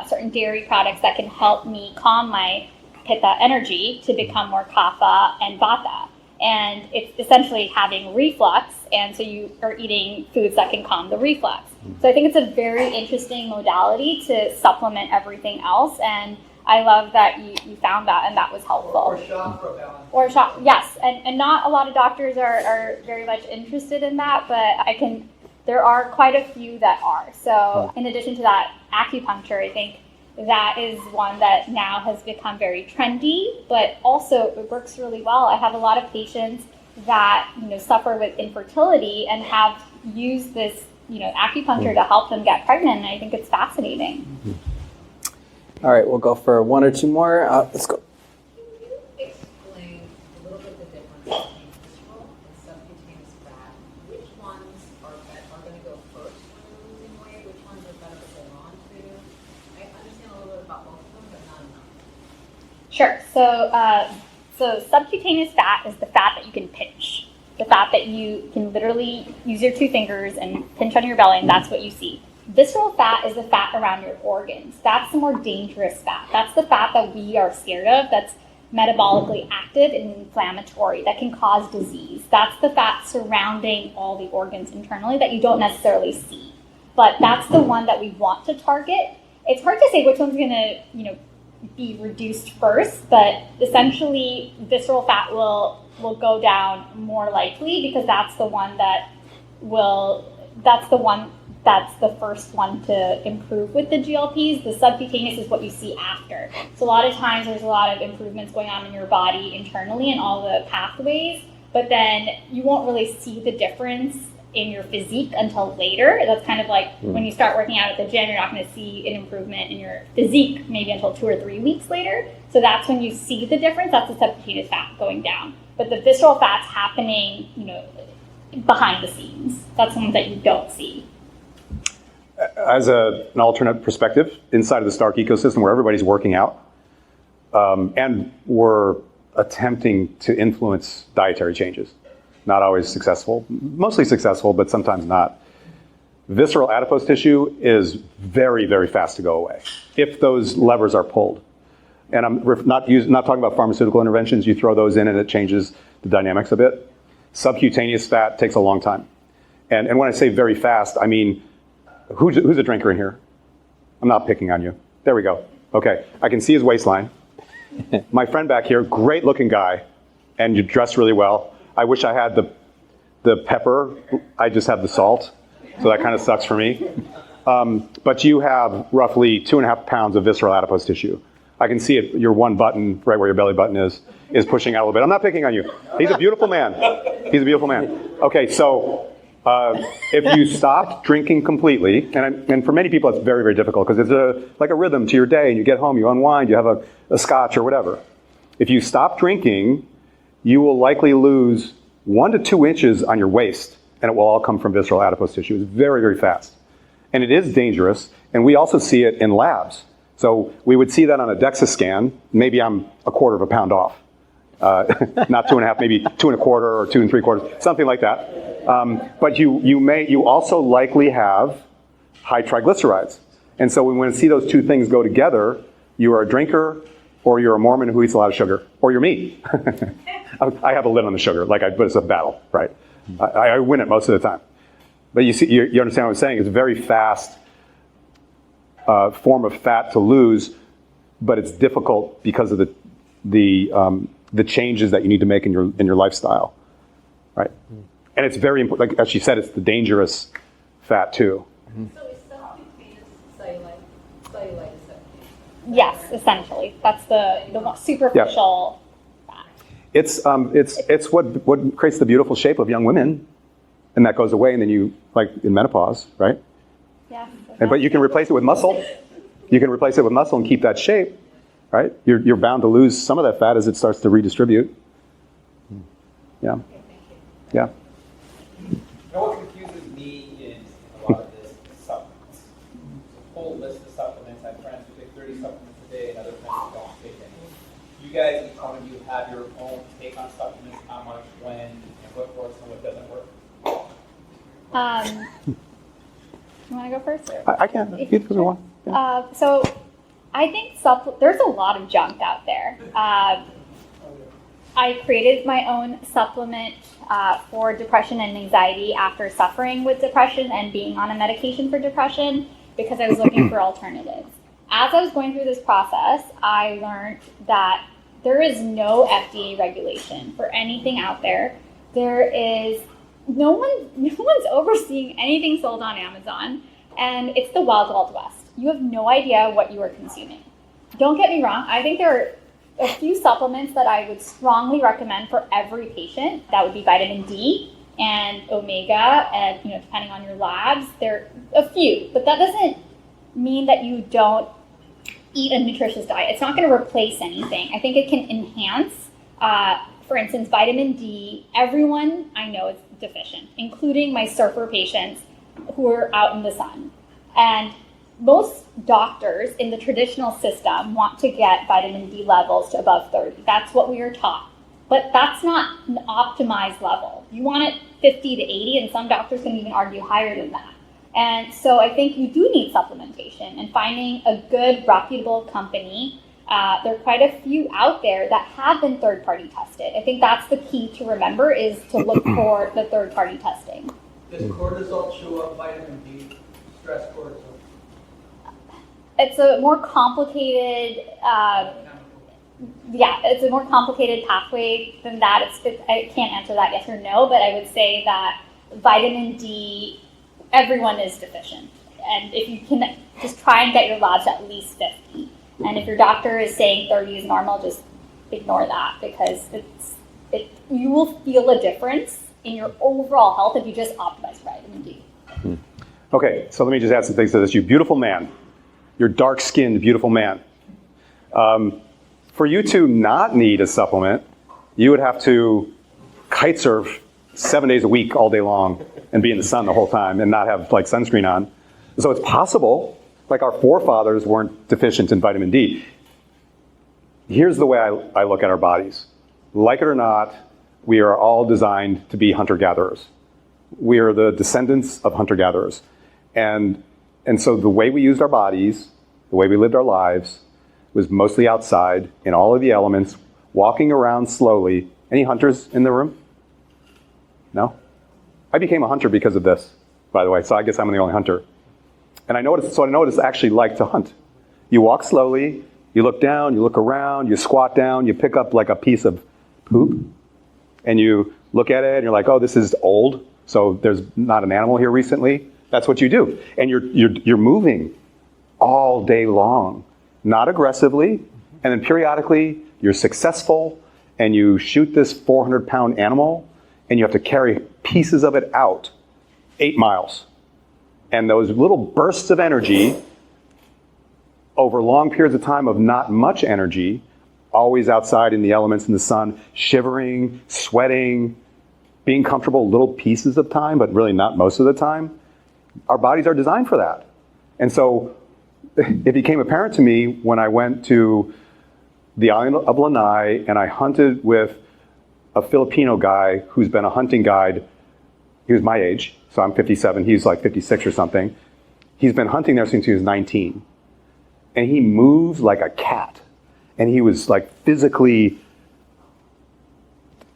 certain dairy products that can help me calm my Pitta energy to become more Kapha and Vata. And it's essentially having reflux, and so you are eating foods that can calm the reflux. So I think it's a very interesting modality to supplement everything else, and I love that you found that, and that was helpful. Or shop, yes. And not a lot of doctors are very much interested in that, but there are quite a few that are. So in addition to that, acupuncture, I think, that is one that now has become very trendy, but also it works really well. I have a lot of patients that suffer with infertility and have used this acupuncture to help them get pregnant, and I think it's fascinating. All right, we'll go for one or two more. Let's go. Can you explain a little bit the difference between visceral and subcutaneous fat? Which ones are going to go first when you're losing weight? Which ones are better to hold on to? I understand a little bit about both of them, but not enough. Sure. So subcutaneous fat is the fat that you can pinch. The fat that you can literally use your two fingers and pinch on your belly, and that's what you see. Visceral fat is the fat around your organs. That's the more dangerous fat. That's the fat that we are scared of, that's metabolically active and inflammatory, that can cause disease. That's the fat surrounding all the organs internally that you don't necessarily see. But that's the one that we want to target. It's hard to say which one's going to, be reduced first, but essentially visceral fat will go down more likely because that's the one that's the first one to improve with the GLPs. The subcutaneous is what you see after. So a lot of times there's a lot of improvements going on in your body internally and all the pathways, but then you won't really see the difference in your physique until later. That's kind of like when you start working out at the gym, you're not going to see an improvement in your physique maybe until 2 or 3 weeks later. So that's when you see the difference. That's the subcutaneous fat going down. But the visceral fat's happening, behind the scenes. That's something that you don't see. As an alternate perspective, inside of the Stark ecosystem where everybody's working out, and we're attempting to influence dietary changes. Not always successful, mostly successful, but sometimes not. Visceral adipose tissue is very, very fast to go away if those levers are pulled. And I'm not talking about pharmaceutical interventions. You throw those in and it changes the dynamics a bit. Subcutaneous fat takes a long time. And when I say very fast, I mean, who's a drinker in here? I'm not picking on you. There we go. Okay, I can see his waistline. My friend back here, great looking guy, and you dress really well. I wish I had the pepper. I just have the salt, so that kind of sucks for me. But you have roughly 2.5 pounds of visceral adipose tissue. I can see it. Your one button, right where your belly button is pushing out a little bit. I'm not picking on you. He's a beautiful man. He's a beautiful man. Okay, so if you stop drinking completely, and for many people it's very, very difficult because it's like a rhythm to your day, and you get home, you unwind, you have a scotch or whatever. If you stop drinking, you will likely lose 1 to 2 inches on your waist, and it will all come from visceral adipose tissue. It's very, very fast. And it is dangerous, and we also see it in labs. So we would see that on a DEXA scan. Maybe I'm 1/4 pound off. Not 2.5, maybe 2 1/4 or 2 3/4, something like that. But you also likely have high triglycerides. And so when we see those two things go together, you are a drinker, or you're a Mormon who eats a lot of sugar, or you're me. I have a lid on the sugar, but it's a battle, right? I win it most of the time. But you understand what I'm saying? It's a very fast form of fat to lose, but it's difficult because of the changes that you need to make in your lifestyle, right? And it's very important. Like as she said, it's the dangerous fat too. So is subcutaneous cellulite subcutaneous? Yes, essentially. That's the more superficial fat. It's what creates the beautiful shape of young women, and that goes away, and then you, like in menopause, right? Yes. But you can replace it with muscle. You can replace it with muscle and keep that shape, right? You're bound to lose some of that fat as it starts to redistribute. Yeah. Yeah. Now, what confuses me is a lot of this supplements. It's a whole list of supplements. I have friends who take 30 supplements a day, and other friends who don't take any. You guys, each one of you, have your own take on supplements, how much, when, and what works and what doesn't work. You want to go first? Or? I can. Either one. Yeah. So I think there's a lot of junk out there. I created my own supplement for depression and anxiety after suffering with depression and being on a medication for depression because I was looking for alternatives. As I was going through this process, I learned that there is no FDA regulation for anything out there. There is no one's overseeing anything sold on Amazon, and it's the wild, wild west. you have no idea what you are consuming. Don't get me wrong, I think there are a few supplements that I would strongly recommend for every patient. That would be vitamin D and omega, and depending on your labs, there are a few, but that doesn't mean that you don't eat a nutritious diet. It's not going to replace anything. I think it can enhance. For instance, vitamin D, everyone I know is deficient, including my surfer patients who are out in the sun. And most doctors in the traditional system want to get vitamin D levels to above 30. That's what we are taught. But that's not an optimized level. You want it 50 to 80, and some doctors can even argue higher than that. And so I think you do need supplementation, and finding a good, reputable company. There are quite a few out there that have been third-party tested. I think that's the key to remember, is to look for the third-party testing. Does cortisol show up vitamin D, stress cortisol? It's a more complicated, it's a more complicated pathway than that. I can't answer that yes or no, but I would say that vitamin D, everyone is deficient. And if you can just try and get your labs at least 50. And if your doctor is saying 30 is normal, just ignore that, because you will feel a difference in your overall health if you just optimize vitamin D. Okay, so let me just add some things to this. You beautiful man. You're dark-skinned, beautiful man. For you to not need a supplement, you would have to kite surf 7 days a week all day long and be in the sun the whole time and not have sunscreen on. So it's possible. Our forefathers weren't deficient in vitamin D. Here's the way I look at our bodies. Like it or not, we are all designed to be hunter-gatherers. We are the descendants of hunter-gatherers. And so the way we used our bodies, the way we lived our lives, was mostly outside in all of the elements, walking around slowly. Any hunters in the room? No? I became a hunter because of this, by the way, so I guess I'm the only hunter. And I know what it's actually like to hunt. You walk slowly, you look down, you look around, you squat down, you pick up a piece of poop, and you look at it and you're like, oh, this is old, so there's not an animal here recently. That's what you do. And you're moving all day long, not aggressively, and then periodically you're successful and you shoot this 400-pound animal and you have to carry pieces of it out 8 miles. And those little bursts of energy over long periods of time of not much energy, always outside in the elements in the sun, shivering, sweating, being comfortable little pieces of time, but really not most of the time. Our bodies are designed for that. And so it became apparent to me when I went to the island of Lanai and I hunted with a Filipino guy who's been a hunting guide. He was my age, so I'm 57, he's 56 or something. He's been hunting there since he was 19. And he moves like a cat. And he was physically,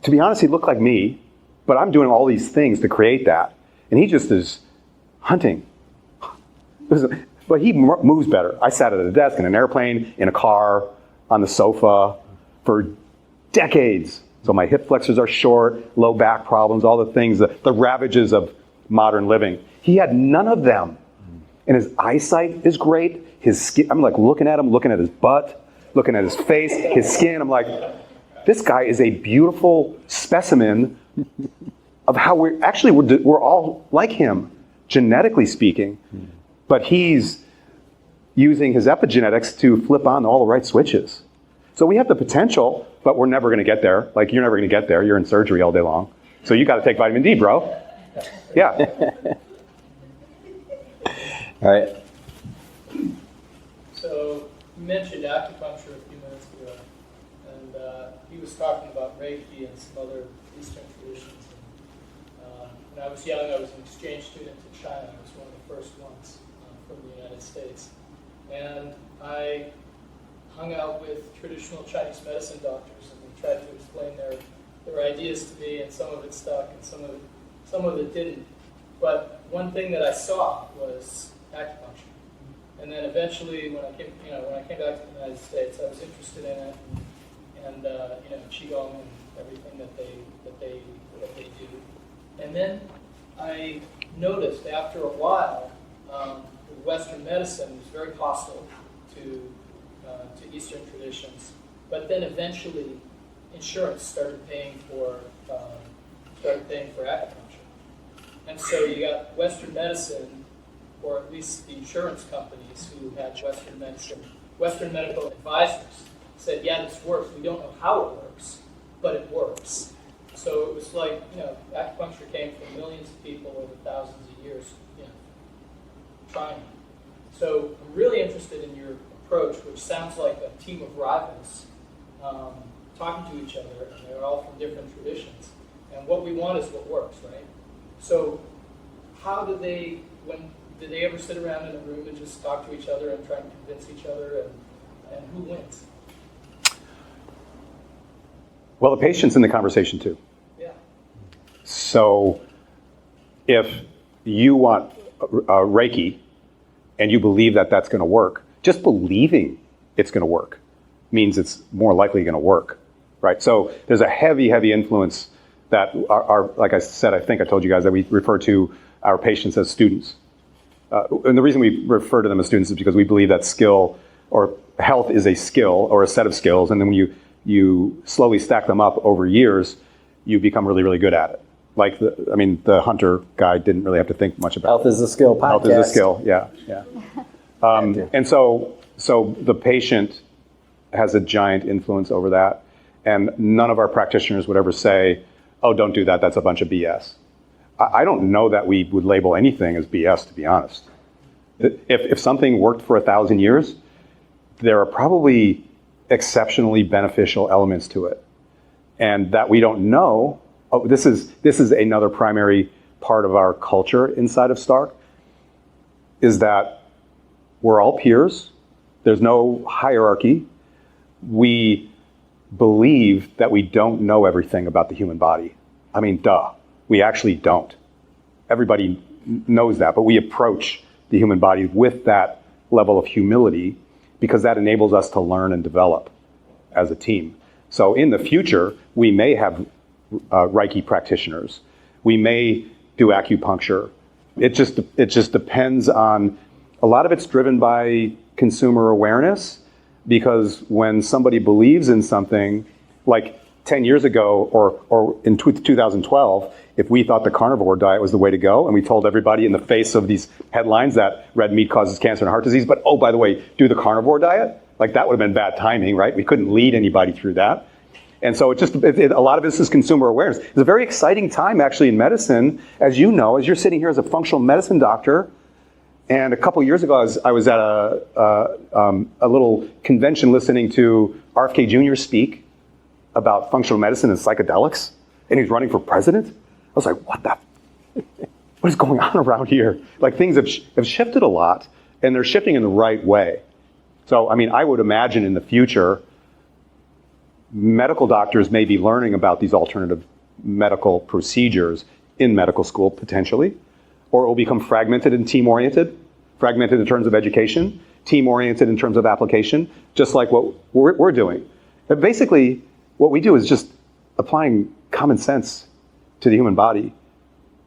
to be honest, he looked like me, but I'm doing all these things to create that. And he just is hunting. But he moves better. I sat at a desk in an airplane, in a car, on the sofa for decades. So my hip flexors are short, low back problems, all the things, the ravages of modern living. He had none of them. And his eyesight is great. His skin, I'm looking at him, looking at his butt, looking at his face, his skin. I'm like, this guy is a beautiful specimen of how we're all like him, genetically speaking. But he's using his epigenetics to flip on all the right switches. So we have the potential, but we're never going to get there. You're never going to get there. You're in surgery all day long. So you got to take vitamin D, bro. Yeah. All right. So you mentioned acupuncture a few minutes ago, and he was talking about Reiki and some other Eastern traditions. When I was young, I was an exchange student to China. I was one of the first ones from the United States. And I hung out with traditional Chinese medicine doctors, and they tried to explain their ideas to me, and some of it stuck, and some of it didn't. But one thing that I saw was acupuncture. And then eventually, when I came back to the United States, I was interested in it, and qigong and everything that they do. And then I noticed after a while, Western medicine was very hostile to Eastern traditions, but then eventually insurance started paying for acupuncture, and so you got Western medicine, or at least the insurance companies who had Western medical advisors said, yeah, this works. We don't know how it works, but it works. So it was like, acupuncture came from millions of people over thousands of years, trying. So I'm really interested in your approach, which sounds like a team of rivals talking to each other, and they're all from different traditions. And what we want is what works, right? So how do they ever sit around in a room and just talk to each other and try and convince each other, and who wins? Well, the patient's in the conversation too. Yeah. So if you want Reiki and you believe that that's going to work, just believing it's going to work means it's more likely going to work, right? So there's a heavy, heavy influence that our, like I said, I think I told you guys that we refer to our patients as students. And the reason we refer to them as students is because we believe that skill or health is a skill or a set of skills. And then when you slowly stack them up over years, you become really, really good at it. Like, the hunter guy didn't really have to think much about Health is a skill podcast. Health is a skill, yeah. And so the patient has a giant influence over that. And none of our practitioners would ever say, oh, don't do that, that's a bunch of BS. I don't know that we would label anything as BS, to be honest. If something worked for 1,000 years, there are probably exceptionally beneficial elements to it. And that we don't know. Oh, this is another primary part of our culture inside of Stark, is that we're all peers. There's no hierarchy. We believe that we don't know everything about the human body. I mean, duh. We actually don't. Everybody knows that, but we approach the human body with that level of humility because that enables us to learn and develop as a team. So in the future, we may have Reiki practitioners. We may do acupuncture. It just depends on, a lot of it's driven by consumer awareness, because when somebody believes in something, like 10 years ago or in 2012, if we thought the carnivore diet was the way to go, and we told everybody in the face of these headlines that red meat causes cancer and heart disease, but oh, by the way, do the carnivore diet, like that would have been bad timing, right? We couldn't lead anybody through that. And so a lot of this is consumer awareness. It's a very exciting time actually in medicine, as you know, as you're sitting here as a functional medicine doctor. And a couple years ago, I was at a little convention listening to RFK Jr. speak about functional medicine and psychedelics, and he's running for president. I was like, what is going on around here? Like, things have shifted a lot, and they're shifting in the right way. So, I would imagine in the future, medical doctors may be learning about these alternative medical procedures in medical school, potentially, or it will become fragmented and team-oriented, fragmented in terms of education, team-oriented in terms of application, just like what we're doing. But basically, what we do is just applying common sense to the human body.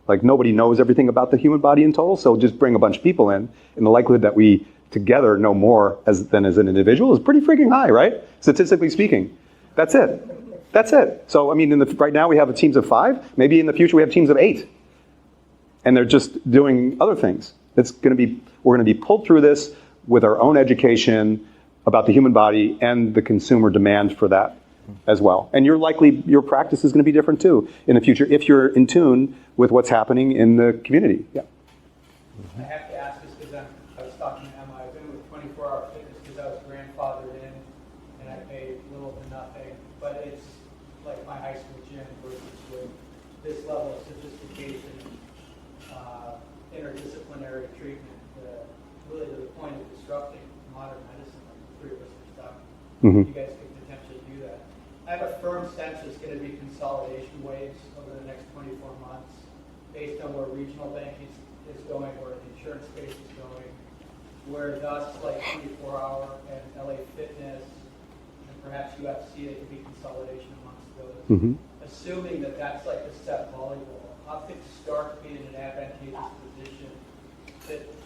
Like, nobody knows everything about the human body in total, so just bring a bunch of people in, and the likelihood that we together know more than as an individual is pretty freaking high, right? Statistically speaking. That's it. So, right now we have teams of 5. Maybe in the future we have teams of 8. And they're just doing other things. We're going to be pulled through this with our own education about the human body and the consumer demand for that as well. And your practice is going to be different too in the future if you're in tune with what's happening in the community. Yeah. I have to ask this because I was talking to Emma. I've been with 24-hour Fitness because I was grandfathered in and I paid little to nothing. But it's like my high school gym versus with this level of sophistication, interdisciplinary treatment, really to the point of disrupting modern medicine, like the 3 of us are stuck. You guys could potentially do that. I have a firm sense there's going to be consolidation waves over the next 24 months based on where regional banking is going, where the insurance space is going, where thus like 24-hour and LA Fitness and perhaps UFC, there could be consolidation amongst those. Assuming that that's like a step volleyball, how could Stark be in an advantageous position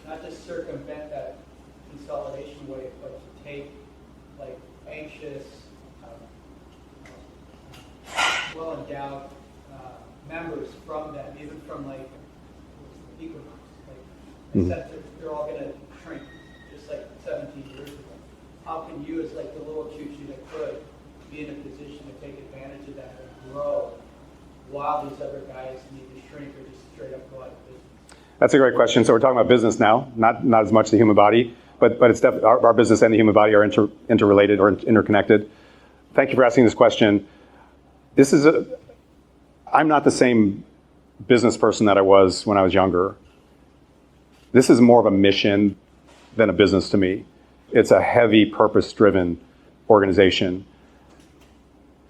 not to circumvent that consolidation wave, but to take like anxious, well-endowed members from them, even from like economics. Like, except that they're all going to shrink, just like 17 years ago. How can you, as like the little choo-choo that could, be in a position to take advantage of that and grow while these other guys need to shrink or just straight up go out of business? That's a great question. So we're talking about business now, not as much the human body, but it's our business and the human body are interrelated or interconnected. Thank you for asking this question. I'm not the same business person that I was when I was younger. This is more of a mission than a business to me. It's a heavy purpose-driven organization.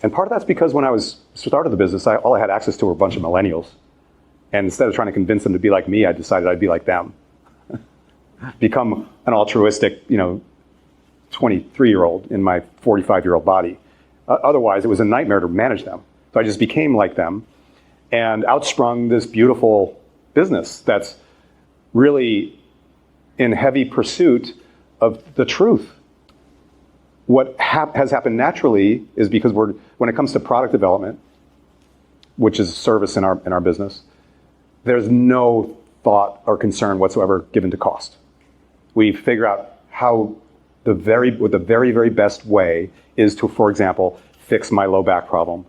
And part of that's because when I started the business, all I had access to were a bunch of millennials. And instead of trying to convince them to be like me, I decided I'd be like them. Become an altruistic, 23-year-old in my 45-year-old body. Otherwise, it was a nightmare to manage them. So I just became like them and outsprung this beautiful business that's really in heavy pursuit of the truth. What has happened naturally is because when it comes to product development, which is service in our business, there's no thought or concern whatsoever given to cost. We figure out how the very, very best way is to, for example, fix my low back problem.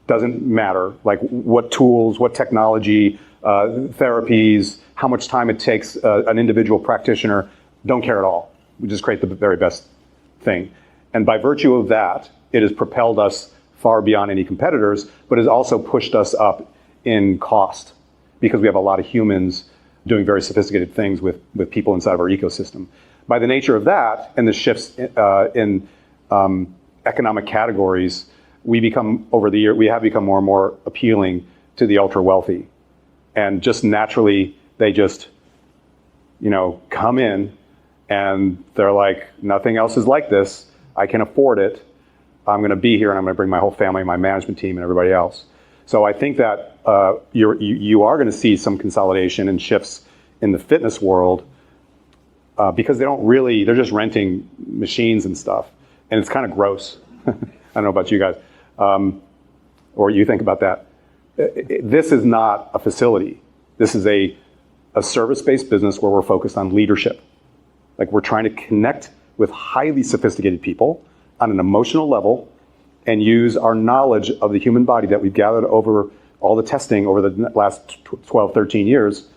Doesn't matter, like what tools, what technology, therapies, how much time it takes an individual practitioner, don't care at all. We just create the very best thing. And by virtue of that, it has propelled us far beyond any competitors, but has also pushed us up in cost because we have a lot of humans doing very sophisticated things with people inside of our ecosystem. By the nature of that and the shifts in economic categories, we have become more and more appealing to the ultra wealthy. And just naturally, they just, come in and they're like, nothing else is like this. I can afford it. I'm going to be here and I'm going to bring my whole family, my management team, and everybody else. So I think that you are going to see some consolidation and shifts in the fitness world because they're just renting machines and stuff. And it's kind of gross. I don't know about you guys, or you think about that. This is not a facility. This is a service-based business where we're focused on leadership. Like we're trying to connect with highly sophisticated people on an emotional level and use our knowledge of the human body that we've gathered over all the testing over the last 12, 13 years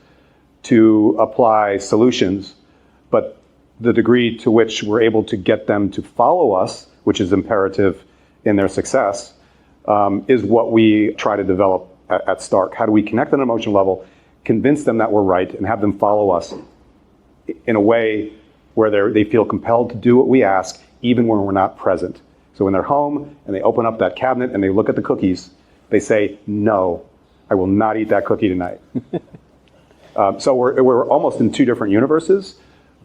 to apply solutions. But the degree to which we're able to get them to follow us, which is imperative in their success, is what we try to develop at Stark. How do we connect on an emotional level, convince them that we're right, and have them follow us in a way where they feel compelled to do what we ask, even when we're not present. So when they're home and they open up that cabinet and they look at the cookies, they say, no, I will not eat that cookie tonight. So we're almost in two different universes,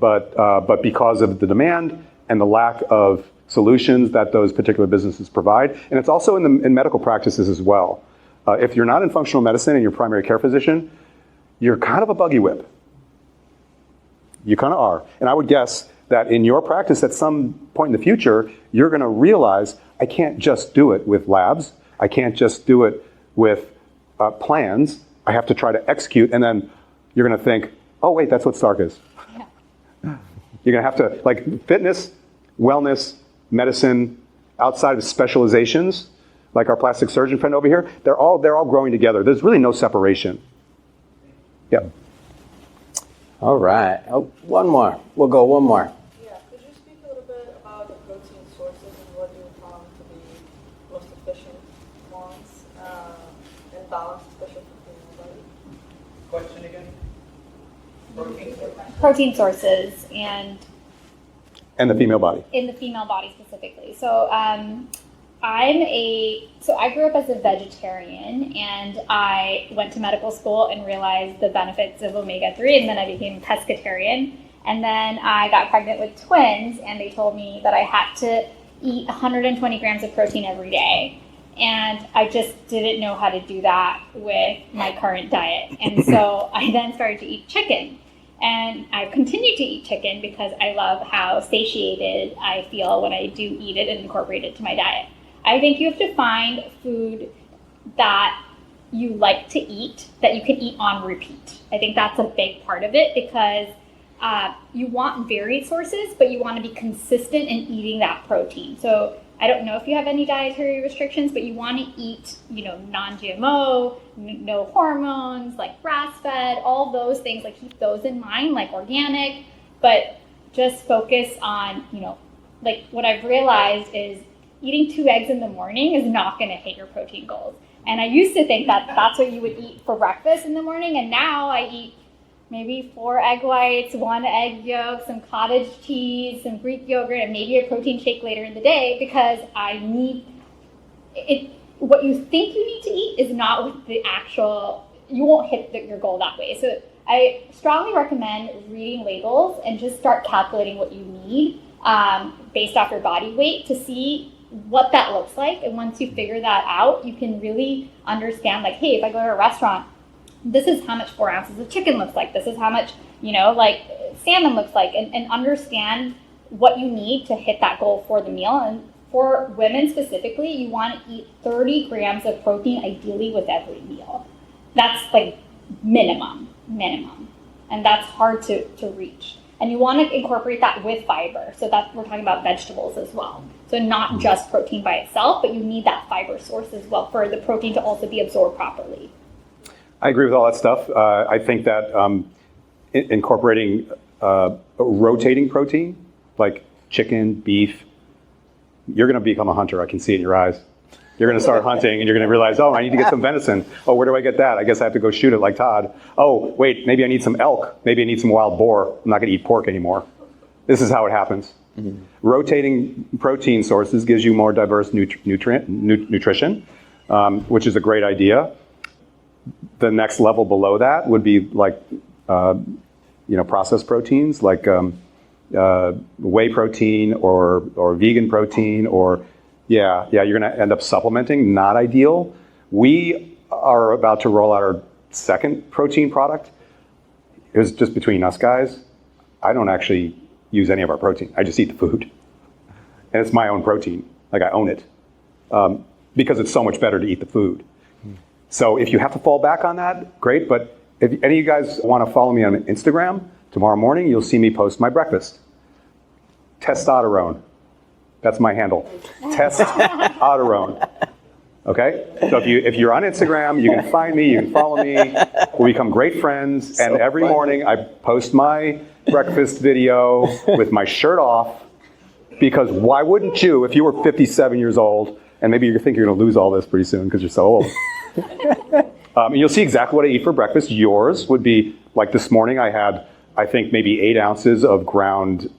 but because of the demand and the lack of solutions that those particular businesses provide, and it's also in medical practices as well. If you're not in functional medicine and you're a primary care physician, you're kind of a buggy whip. You kind of are. And I would guess that in your practice at some point in the future, you're going to realize, I can't just do it with labs. I can't just do it with plans. I have to try to execute. And then you're going to think, oh, wait, that's what Stark is. Yeah. You're going to have to, like fitness, wellness, medicine, outside of specializations, like our plastic surgeon friend over here, they're all growing together. There's really no separation. Yeah. All right. Oh, one more. We'll go one more. Yeah, could you speak a little bit about the protein sources and what you found to be most efficient ones and balanced, especially for the body? Question again? Protein sources and And the female body. in the female body specifically. So I grew up as a vegetarian, and I went to medical school and realized the benefits of omega-3, and then I became pescatarian. And then I got pregnant with twins, and they told me that I had to eat 120 grams of protein every day. And I just didn't know how to do that with my current diet. And so I then started to eat chicken. And I've continued to eat chicken because I love how satiated I feel when I do eat it and incorporate it to my diet. I think you have to find food that you like to eat, that you can eat on repeat. I think that's a big part of it, because you want varied sources, but you want to be consistent in eating that protein. So I don't know if you have any dietary restrictions, but you want to eat, non-GMO, no hormones, like grass-fed, all those things, like keep those in mind, like organic, but just focus on, like what I've realized is eating 2 eggs in the morning is not going to hit your protein goals. And I used to think that that's what you would eat for breakfast in the morning, and now I eat maybe 4 egg whites, 1 egg yolk, some cottage cheese, some Greek yogurt, and maybe a protein shake later in the day, because I need it. What you think you need to eat is not what the actual, you won't hit your goal that way. So I strongly recommend reading labels and just start calculating what you need based off your body weight to see what that looks like. And once you figure that out, you can really understand, like, hey, if I go to a restaurant, this is how much 4 ounces of chicken looks like. This is how much, salmon looks like, and understand what you need to hit that goal for the meal. And for women specifically, you want to eat 30 grams of protein, ideally with every meal. That's like minimum. And that's hard to reach. And you want to incorporate that with fiber. So that we're talking about vegetables as well. So not just protein by itself, but you need that fiber source as well for the protein to also be absorbed properly. I agree with all that stuff. I think that incorporating rotating protein, like chicken, beef, you're going to become a hunter. I can see it in your eyes. You're going to start hunting, and you're going to realize, oh, I need to get some venison. Oh, where do I get that? I guess I have to go shoot it like Todd. Oh, wait, maybe I need some elk. Maybe I need some wild boar. I'm not going to eat pork anymore. This is how it happens. Mm-hmm. Rotating protein sources gives you more diverse nutrition, which is a great idea. The next level below that would be like, processed proteins, like whey protein or vegan protein, or you're going to end up supplementing. Not ideal. We are about to roll out our second protein product. It was just between us guys. I don't actually use any of our protein. I just eat the food, and it's my own protein. Like, I own it because it's so much better to eat the food. So if you have to fall back on that, great. But if any of you guys want to follow me on Instagram, tomorrow morning you'll see me post my breakfast. Testosterone. That's my handle. Testosterone. Okay? So if you're on Instagram, you can find me, you can follow me. We'll become great friends. And every morning I post my breakfast video with my shirt off, because why wouldn't you, if you were 57 years old, and maybe you think you're going to lose all this pretty soon because you're so old. And you'll see exactly what I eat for breakfast. Yours would be, like this morning I had, I think, maybe 8 ounces of ground,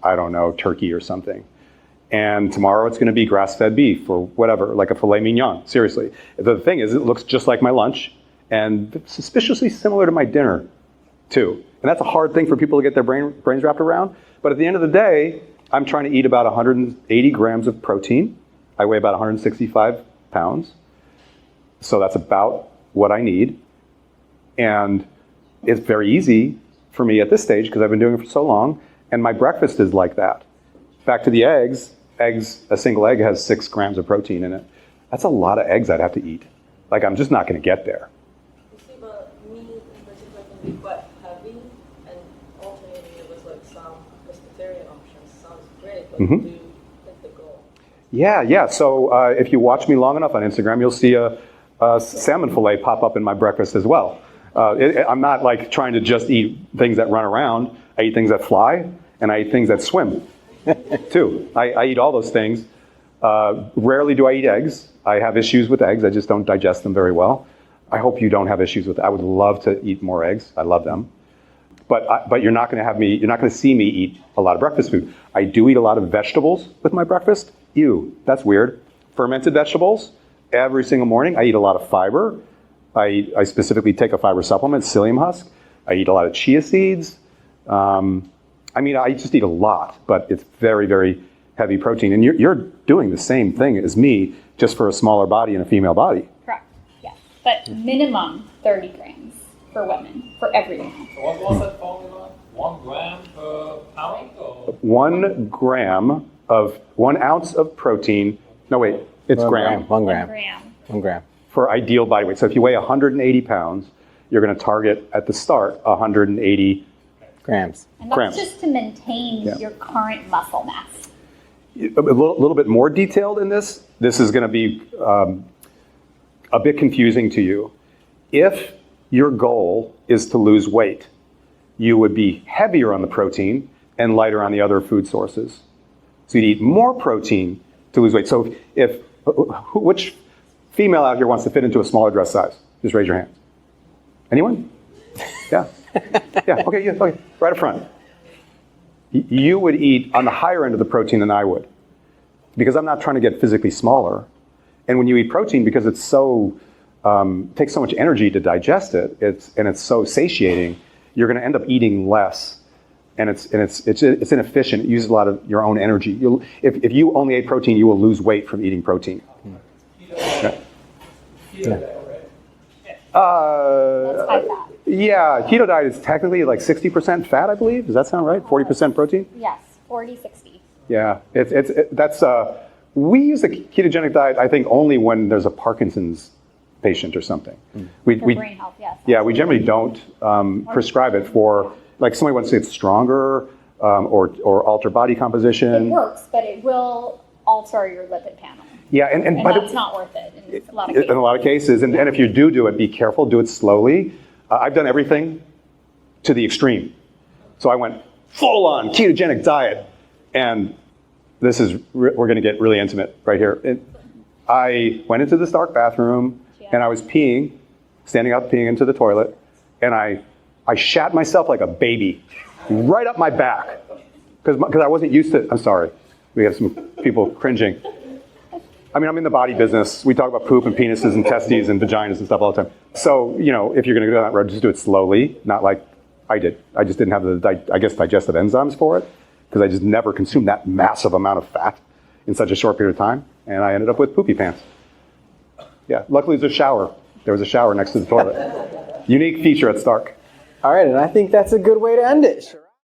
turkey or something. And tomorrow it's going to be grass-fed beef or whatever, like a filet mignon. Seriously. The thing is, it looks just like my lunch and suspiciously similar to my dinner, too. And that's a hard thing for people to get their brains wrapped around. But at the end of the day, I'm trying to eat about 180 grams of protein. I weigh about 165 pounds. So that's about what I need. And it's very easy for me at this stage because I've been doing it for so long. And my breakfast is like that. Back to the eggs. A single egg has 6 grams of protein in it. That's a lot of eggs I'd have to eat. Like, I'm just not going to get there. You see, but meat in particular can be quite heavy, and alternating it with like some pescatarian options sounds great, but do you hit the goal? Yeah. So if you watch me long enough on Instagram, you'll see a salmon fillet pop up in my breakfast as well. I'm not like trying to just eat things that run around. I eat things that fly, and I eat things that swim, too. I eat all those things. Rarely do I eat eggs. I have issues with eggs. I just don't digest them very well. I hope you don't have issues with that. I would love to eat more eggs. I love them. But you're not going to see me eat a lot of breakfast food. I do eat a lot of vegetables with my breakfast. Ew, that's weird. Fermented vegetables every single morning. I eat a lot of fiber. I specifically take a fiber supplement, psyllium husk. I eat a lot of chia seeds. I just eat a lot, but it's very, very heavy protein. And you're doing the same thing as me, just for a smaller body and a female body. Correct, yes. But minimum 30 grams for women, for every meal. So what was that following on? 1 gram per pound or? 1 ounce of protein. No, wait, it's gram. 1 gram. 1 gram. 1 gram. For ideal body weight. So if you weigh 180 pounds, you're going to target at the start 180 Grams. And that's grams. just to maintain Yeah. your current muscle mass. A little bit more detailed in this. This is going to be a bit confusing to you. If your goal is to lose weight, you would be heavier on the protein and lighter on the other food sources. So you'd eat more protein to lose weight. So which female out here wants to fit into a smaller dress size? Just raise your hand. Anyone? Yeah. Yeah. Okay. Yeah. Okay. Right up front. You would eat on the higher end of the protein than I would, because I'm not trying to get physically smaller. And when you eat protein, because it's so takes so much energy to digest it, it's so satiating, you're going to end up eating less, and it's inefficient. It uses a lot of your own energy. If you only ate protein, you will lose weight from eating protein. Keto diet, right? That's high fat. Yeah, keto diet is technically like 60% fat, I believe. Does that sound right? 40% protein? Yes, 40-60. Yeah, we use the ketogenic diet, I think, only when there's a Parkinson's patient or something. For brain health, yes. Yeah, we generally don't prescribe it for, like, somebody wants to get stronger or alter body composition. It works, but it will alter your lipid panel. Yeah, and And but that's not worth it in a lot of cases. in a lot of cases. And if you do it, be careful, do it slowly. I've done everything to the extreme. So I went full on ketogenic diet. And we're going to get really intimate right here. I went into this dark bathroom and I was peeing, standing up peeing into the toilet. And I shat myself like a baby right up my back. Because I wasn't used to, I'm sorry, we have some people cringing. I mean, I'm in the body business. We talk about poop and penises and testes and vaginas and stuff all the time. So, if you're going to go down that road, just do it slowly, not like I did. I just didn't have the, digestive enzymes for it, because I just never consumed that massive amount of fat in such a short period of time. And I ended up with poopy pants. Yeah, luckily there's a shower. There was a shower next to the toilet. Unique feature at Stark. All right, and I think that's a good way to end it.